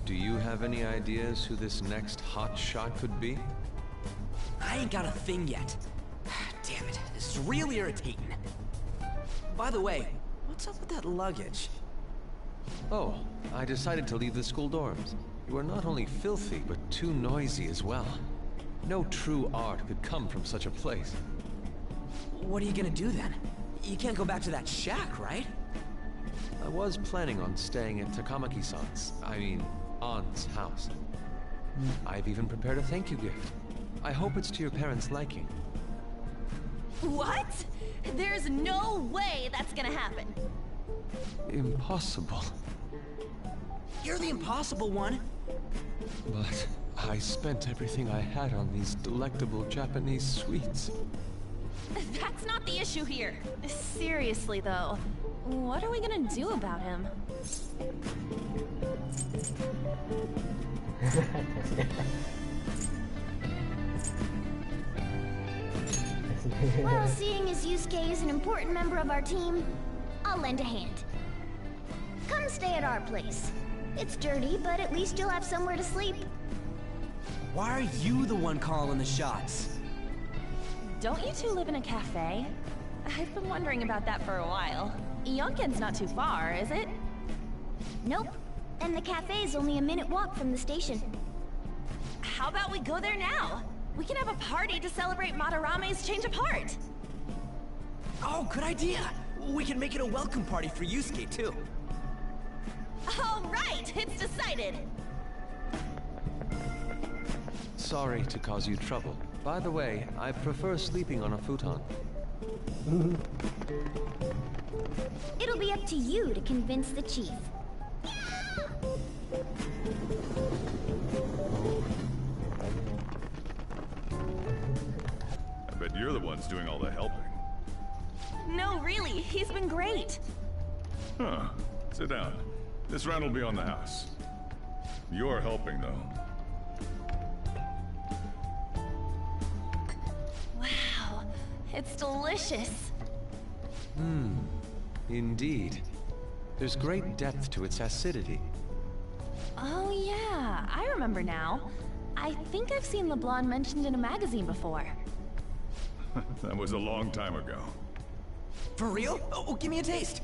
do you have any ideas who this next hotshot could be? I ain't got a thing yet. Damn it, this is real irritating. By the way, what's up with that luggage? Oh, I decided to leave the school dorms. You are not only filthy, but too noisy as well. No true art could come from such a place. What are you gonna do then? You can't go back to that shack, right? I was planning on staying at Takamaki-san's, aunt's house. I've even prepared a thank you gift. I hope it's to your parents' liking. What? There's no way that's gonna happen. Impossible. You're the impossible one. But I spent everything I had on these delectable Japanese sweets. That's not the issue here. Seriously, though, what are we gonna do about him? Well, seeing as Yusuke is an important member of our team, I'll lend a hand. Come stay at our place. It's dirty, but at least you'll have somewhere to sleep. Why are you the one calling the shots? Don't you two live in a cafe? I've been wondering about that for a while. Yonken's not too far, is it? Nope. And the cafe's only a minute walk from the station. How about we go there now? We can have a party to celebrate Madarame's change of heart. Oh, good idea. We can make it a welcome party for Yusuke, too. All right, it's decided. Sorry to cause you trouble. By the way, I prefer sleeping on a futon. It'll be up to you to convince the chief. I bet you're the ones doing all the helping. No, really, he's been great. Huh. Sit down. This round will be on the house. You're helping, though. Wow, It's delicious. Indeed. There's great depth to its acidity. Oh yeah, I remember now. I think I've seen the blonde mentioned in a magazine before. That was a long time ago. For real? Oh, give me a taste.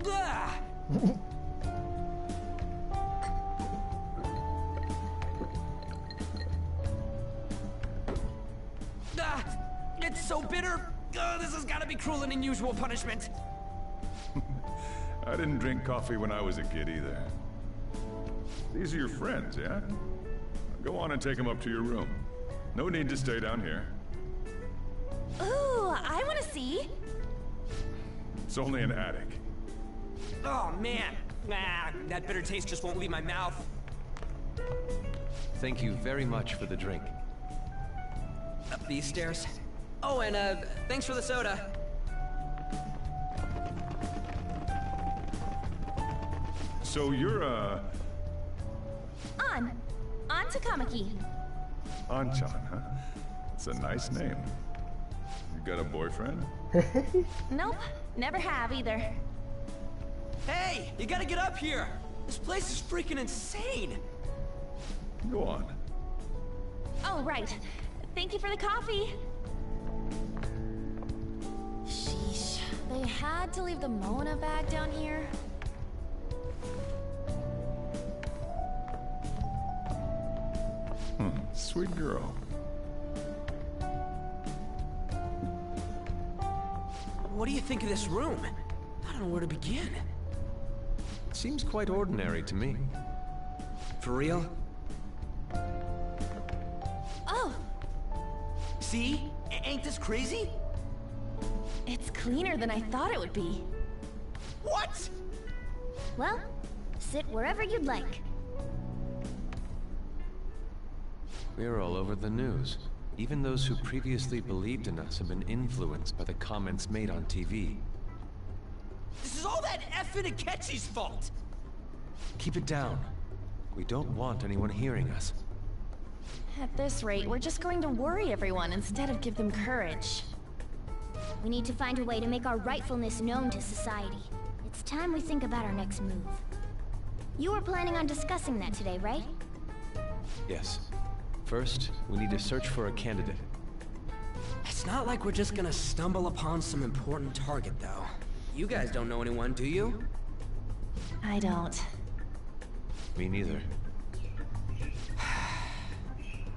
Ah! It's so bitter. This has got to be cruel and unusual punishment. I didn't drink coffee when I was a kid either. These are your friends, yeah? Go on and take them up to your room. No need to stay down here. Ooh, I want to see. It's only an attic. Oh man, that bitter taste just won't leave my mouth. Thank you very much for the drink. Up these stairs. Oh, and thanks for the soda. So you're, On to Kamaki. Anchan, huh? It's a nice name. You got a boyfriend? Nope, never have either. Hey, you gotta get up here. This place is freaking insane. Go on. Oh, right. Thank you for the coffee. Sheesh, they had to leave the Mona bag down here. Sweet girl. What do you think of this room? I don't know where to begin. Seems quite ordinary to me. For real? Oh! See? Ain't this crazy? It's cleaner than I thought it would be. What? Well, sit wherever you'd like. We're all over the news. Even those who previously believed in us have been influenced by the comments made on TV. This is all that effing Akechi's fault! Keep it down. We don't want anyone hearing us. At this rate, we're just going to worry everyone instead of give them courage. We need to find a way to make our rightfulness known to society. It's time we think about our next move. You were planning on discussing that today, right? Yes. First, we need to search for a candidate. It's not like we're just gonna stumble upon some important target, though. You guys don't know anyone, do you? I don't. Me neither.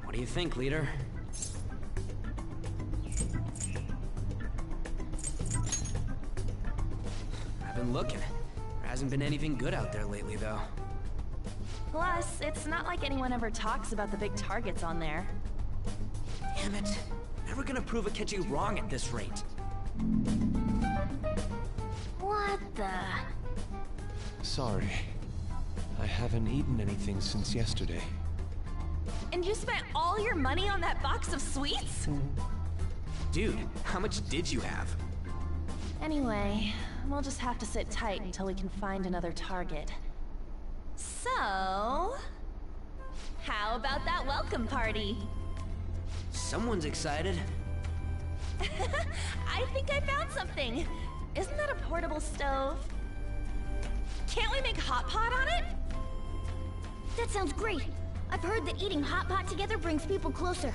What do you think, leader? I've been looking. There hasn't been anything good out there lately, though. Plus, it's not like anyone ever talks about the big targets on there. Damn it. Never gonna prove Akechi wrong at this rate. What the? Sorry. I haven't eaten anything since yesterday. And you spent all your money on that box of sweets? Dude, how much did you have? Anyway, we'll just have to sit tight until we can find another target. So... how about that welcome party? Someone's excited. I think I found something! Isn't that a portable stove? Can't we make hot pot on it? That sounds great! I've heard that eating hot pot together brings people closer.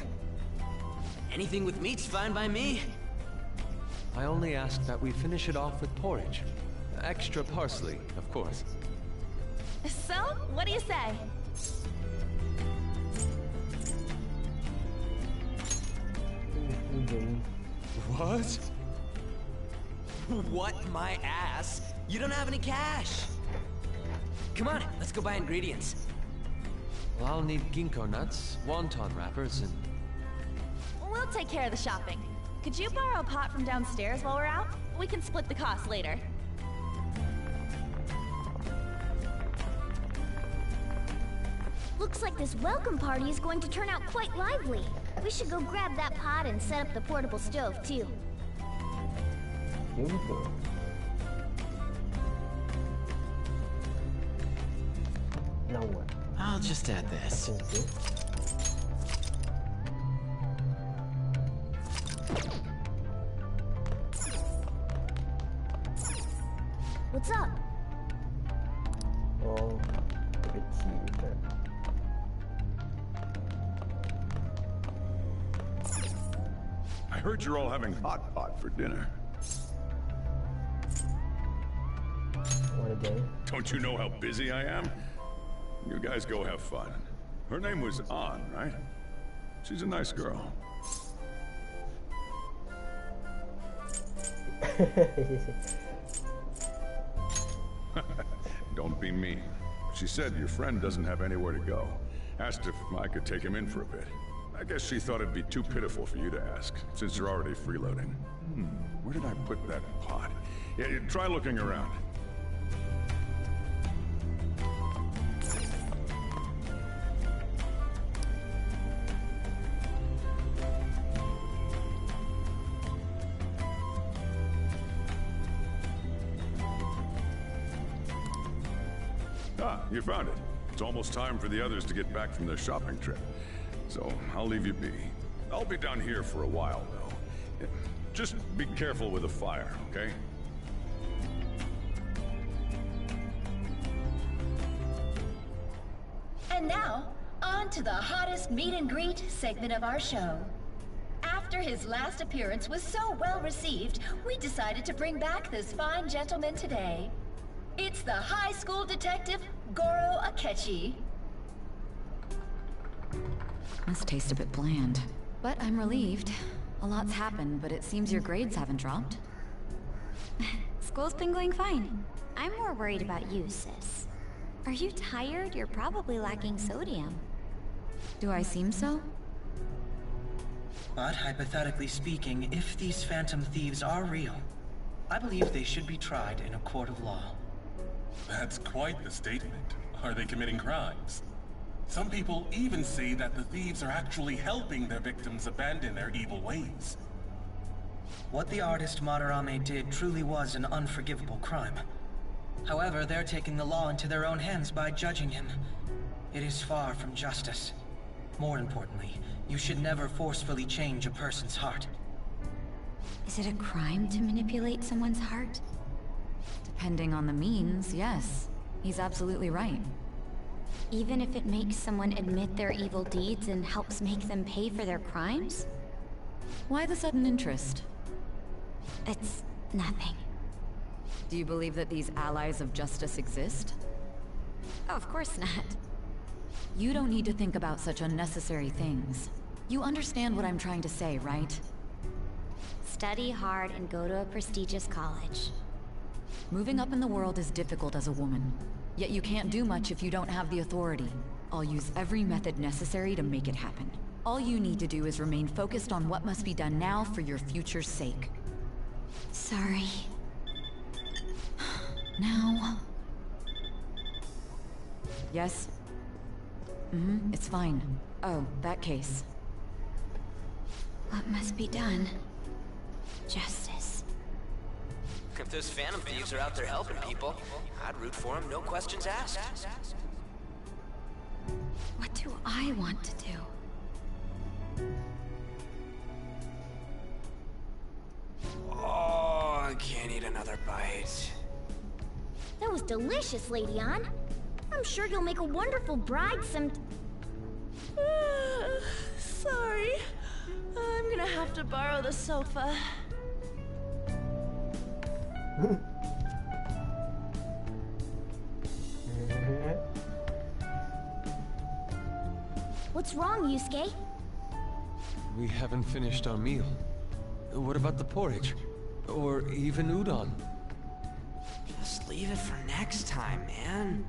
Anything with meat's fine by me. I only ask that we finish it off with porridge. Extra parsley, of course. So, what do you say? What? What my ass? You don't have any cash. Come on, let's go buy ingredients. Well, I'll need ginkgo nuts, wonton wrappers, and... We'll take care of the shopping. Could you borrow a pot from downstairs while we're out? We can split the cost later. Looks like this welcome party is going to turn out quite lively. We should go grab that pot and set up the portable stove, too. Now what? I'll just add this. What's up? Oh, kecil kan. I heard you're all having hot pot for dinner. What a day. Don't you know how busy I am? You guys go have fun. Her name was An, right? She's a nice girl. Don't be mean. She said your friend doesn't have anywhere to go. Asked if I could take him in for a bit. I guess she thought it'd be too pitiful for you to ask, since you're already freeloading. Where did I put that pot? Yeah, try looking around. Ah, you found it. It's almost time for the others to get back from their shopping trip. So, I'll leave you be. I'll be down here for a while, though. Just be careful with the fire, okay? And now, on to the hottest meet and greet segment of our show. After his last appearance was so well received, we decided to bring back this fine gentleman today. It's the high school detective, Goro Akechi. Must taste a bit bland. But I'm relieved. A lot's happened, but it seems your grades haven't dropped. School's been going fine. I'm more worried about you, sis. Are you tired? You're probably lacking sodium. Do I seem so? But hypothetically speaking, if these phantom thieves are real, I believe they should be tried in a court of law. That's quite the statement. Are they committing crimes? Some people even say that the thieves are actually helping their victims abandon their evil ways. What the artist Madarame did truly was an unforgivable crime. However, they're taking the law into their own hands by judging him. It is far from justice. More importantly, you should never forcefully change a person's heart. Is it a crime to manipulate someone's heart? Depending on the means, yes. He's absolutely right. Even if it makes someone admit their evil deeds and helps make them pay for their crimes? Why the sudden interest? It's nothing. Do you believe that these allies of justice exist? Oh, of course not. You don't need to think about such unnecessary things. You understand what I'm trying to say, right? Study hard and go to a prestigious college. Moving up in the world is difficult as a woman. Yet you can't do much if you don't have the authority. I'll use every method necessary to make it happen. All you need to do is remain focused on what must be done now for your future's sake. Sorry. Now... Yes? It's fine. Oh, that case. What must be done? Justice. If those phantom thieves are out there helping people, I'd root for them, no questions asked. What do I want to do? Oh, I can't eat another bite. That was delicious, Lady Ann. I'm sure you'll make a wonderful bride some... Sorry. I'm gonna have to borrow the sofa. What's wrong, Yusuke? We haven't finished our meal. What about the porridge? Or even udon? Just leave it for next time, man.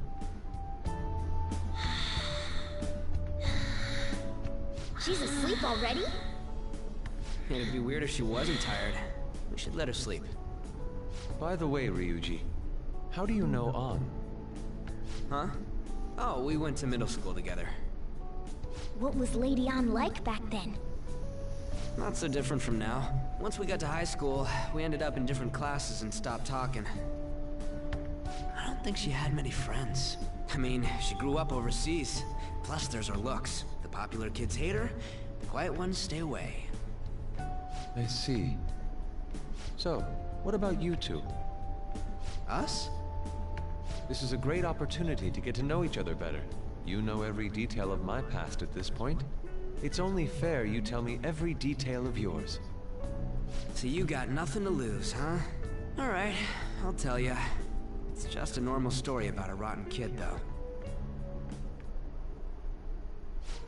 She's asleep already? It'd be weird if she wasn't tired. We should let her sleep. By the way, Ryuji, how do you know An? Huh? Oh, we went to middle school together. What was Lady Ann like back then? Not so different from now. Once we got to high school, we ended up in different classes and stopped talking. I don't think she had many friends. I mean, she grew up overseas. Plus, there's her looks. The popular kids hate her, the quiet ones stay away. I see. So, what about you two? Us? This is a great opportunity to get to know each other better. You know every detail of my past at this point. It's only fair you tell me every detail of yours. So you got nothing to lose, huh? Alright, I'll tell you. It's just a normal story about a rotten kid, though.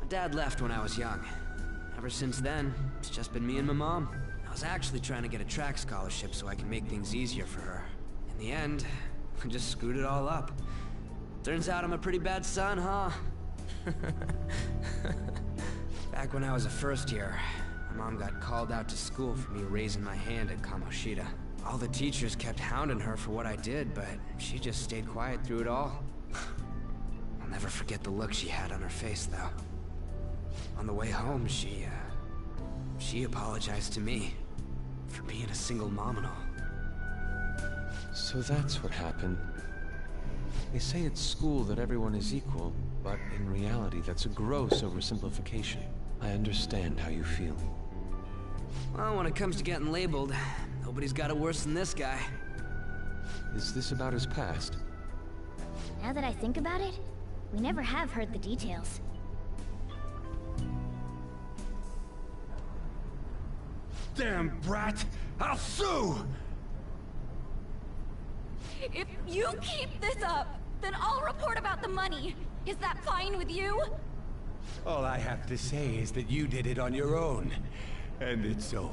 My dad left when I was young. Ever since then, it's just been me and my mom. I was actually trying to get a track scholarship so I can make things easier for her. In the end, I just screwed it all up. Turns out I'm a pretty bad son, huh? Back when I was a first year, my mom got called out to school for me raising my hand at Kamoshida. All the teachers kept hounding her for what I did, but she just stayed quiet through it all. I'll never forget the look she had on her face, though. On the way home, she apologized to me for being a single mom and all. So that's what happened. They say at school that everyone is equal, but in reality that's a gross oversimplification. I understand how you feel. Well, when it comes to getting labeled, nobody's got it worse than this guy. Is this about his past? Now that I think about it, we never have heard the details. Damn brat! I'll sue! If you keep this up, then I'll report about the money. Is that fine with you? All I have to say is that you did it on your own, and it's over.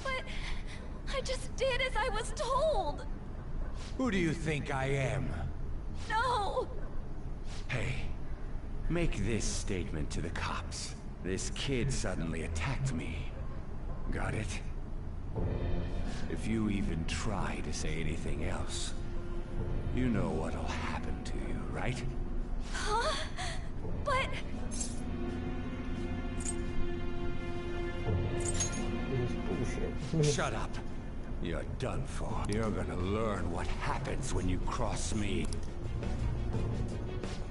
But I just did as I was told. Who do you think I am? No! Hey, make this statement to the cops. This kid suddenly attacked me. Got it? If you even try to say anything else, you know what'll happen to you, right? Huh? But... Shut up. You're done for. You're gonna learn what happens when you cross me.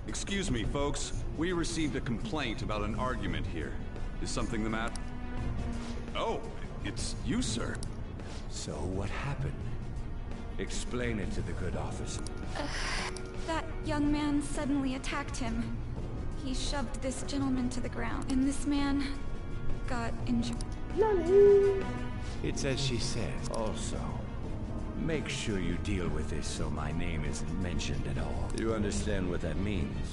Excuse me, folks. We received a complaint about an argument here. Is something the matter? Oh, it's you, sir. So what happened? Explain it to the good officer. That young man suddenly attacked him. He shoved this gentleman to the ground, and this man got injured. It's as she says. Also, make sure you deal with this so my name isn't mentioned at all. You understand what that means?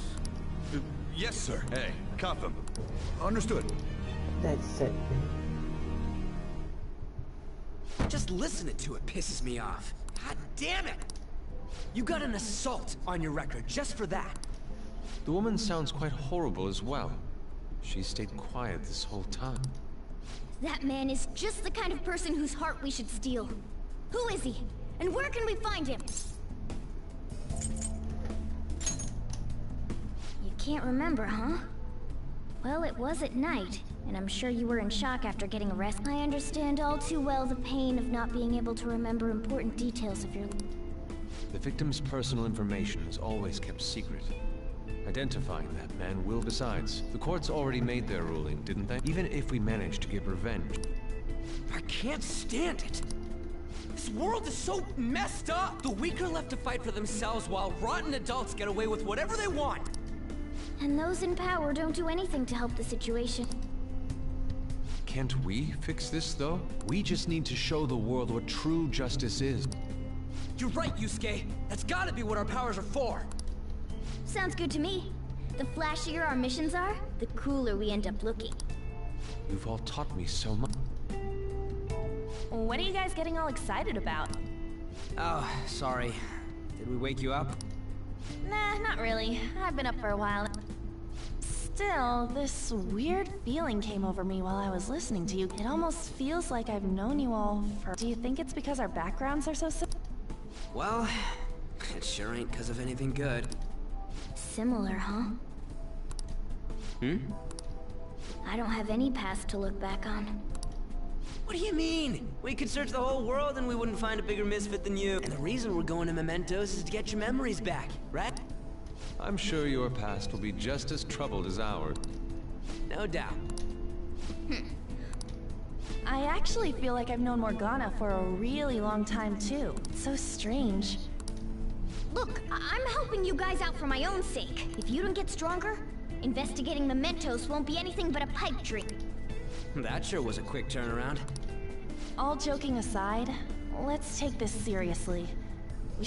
Yes, sir. Hey, cuff him. Understood. That's it. Just listening to it pisses me off. God damn it! You got an assault on your record just for that. The woman sounds quite horrible as well. She stayed quiet this whole time. That man is just the kind of person whose heart we should steal. Who is he? And where can we find him? You can't remember, huh? Well, it was at night, and I'm sure you were in shock after getting arrested. I understand all too well the pain of not being able to remember important details of your life. The victim's personal information is always kept secret. Identifying that man will... Besides, the courts already made their ruling, didn't they? Even if we manage to get revenge... I can't stand it! This world is so messed up! The weak are left to fight for themselves while rotten adults get away with whatever they want! And those in power don't do anything to help the situation. Can't we fix this, though? We just need to show the world what true justice is. You're right, Yusuke! That's gotta be what our powers are for! Sounds good to me. The flashier our missions are, the cooler we end up looking. You've all taught me so much. What are you guys getting all excited about? Oh, sorry. Did we wake you up? Nah, not really. I've been up for a while. Still, this weird feeling came over me while I was listening to you. It almost feels like I've known you all for... Do you think it's because our backgrounds are so similar? Well, it sure ain't because of anything good. Similar, huh? I don't have any past to look back on. What do you mean? We could search the whole world and we wouldn't find a bigger misfit than you. And the reason we're going to Mementos is to get your memories back, right? I'm sure your past will be just as troubled as ours. No doubt. I actually feel like I've known Morgana for a really long time, too. It's so strange. Look, I'm helping you guys out for my own sake. If you don't get stronger, investigating mementos won't be anything but a pipe dream. That sure was a quick turnaround. All joking aside, let's take this seriously.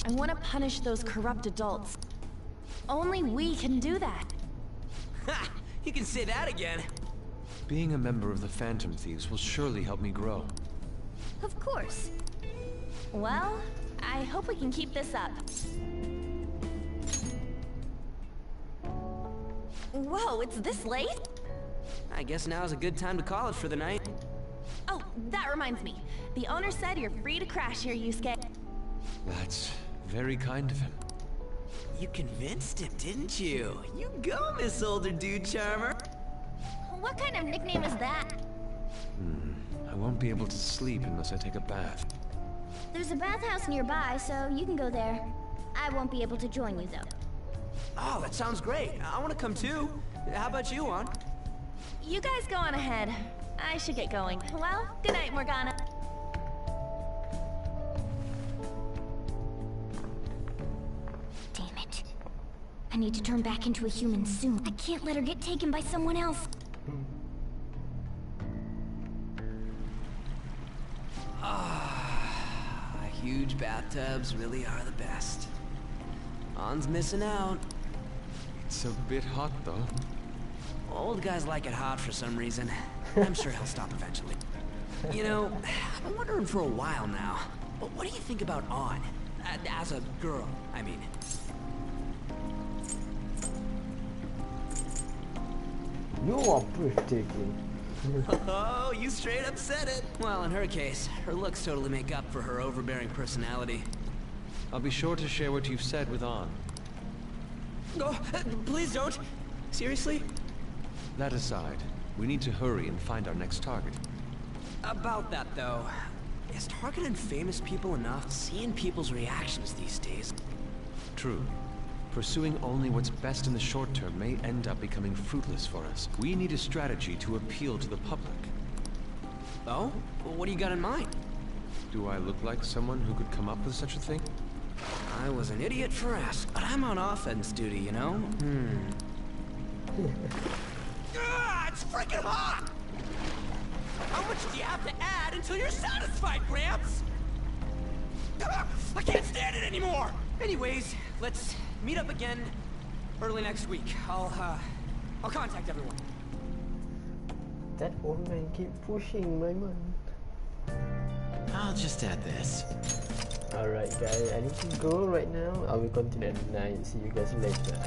I want to punish those corrupt adults. Only we can do that. Ha! You can say that again. Being a member of the Phantom Thieves will surely help me grow. Of course. Well, I hope we can keep this up. Whoa, it's this late? I guess now's a good time to call it for the night. Oh, that reminds me. The owner said you're free to crash here, Yusuke. That's very kind of him. You convinced him, didn't you? You go, Miss Older Dude Charmer. What kind of nickname is that? I won't be able to sleep unless I take a bath. There's a bathhouse nearby, so you can go there. I won't be able to join you, though. Oh, that sounds great. I want to come too. How about you, Juan? You guys go on ahead. I should get going. Well, good night, Morgana. Damn it. I need to turn back into a human soon. I can't let her get taken by someone else. Huge bathtubs really are the best. On's missing out. It's a bit hot, though. Old guys like it hot for some reason. I'm sure he'll stop eventually. You know, I've been wondering for a while now. But what do you think about On? As a girl, I mean. You are breathtaking. Oh, you straight up said it. Well, in her case, her looks totally make up for her overbearing personality. I'll be sure to share what you've said with On. Oh, please don't. Seriously? That aside, we need to hurry and find our next target. About that, though, is targeting famous people enough? Seeing people's reactions these days. True. Pursuing only what's best in the short term may end up becoming fruitless for us. We need a strategy to appeal to the public. Oh? Well, what do you got in mind? Do I look like someone who could come up with such a thing? I was an idiot for asking, but I'm on offense duty, you know? It's freaking hot! How much do you have to add until you're satisfied, Gramps? I can't stand it anymore! Anyways, let's meet up again early next week. I'll contact everyone. That old man keep pushing my man. I'll just add this. Alright guys, I need to go right now. I will continue at night. See you guys later.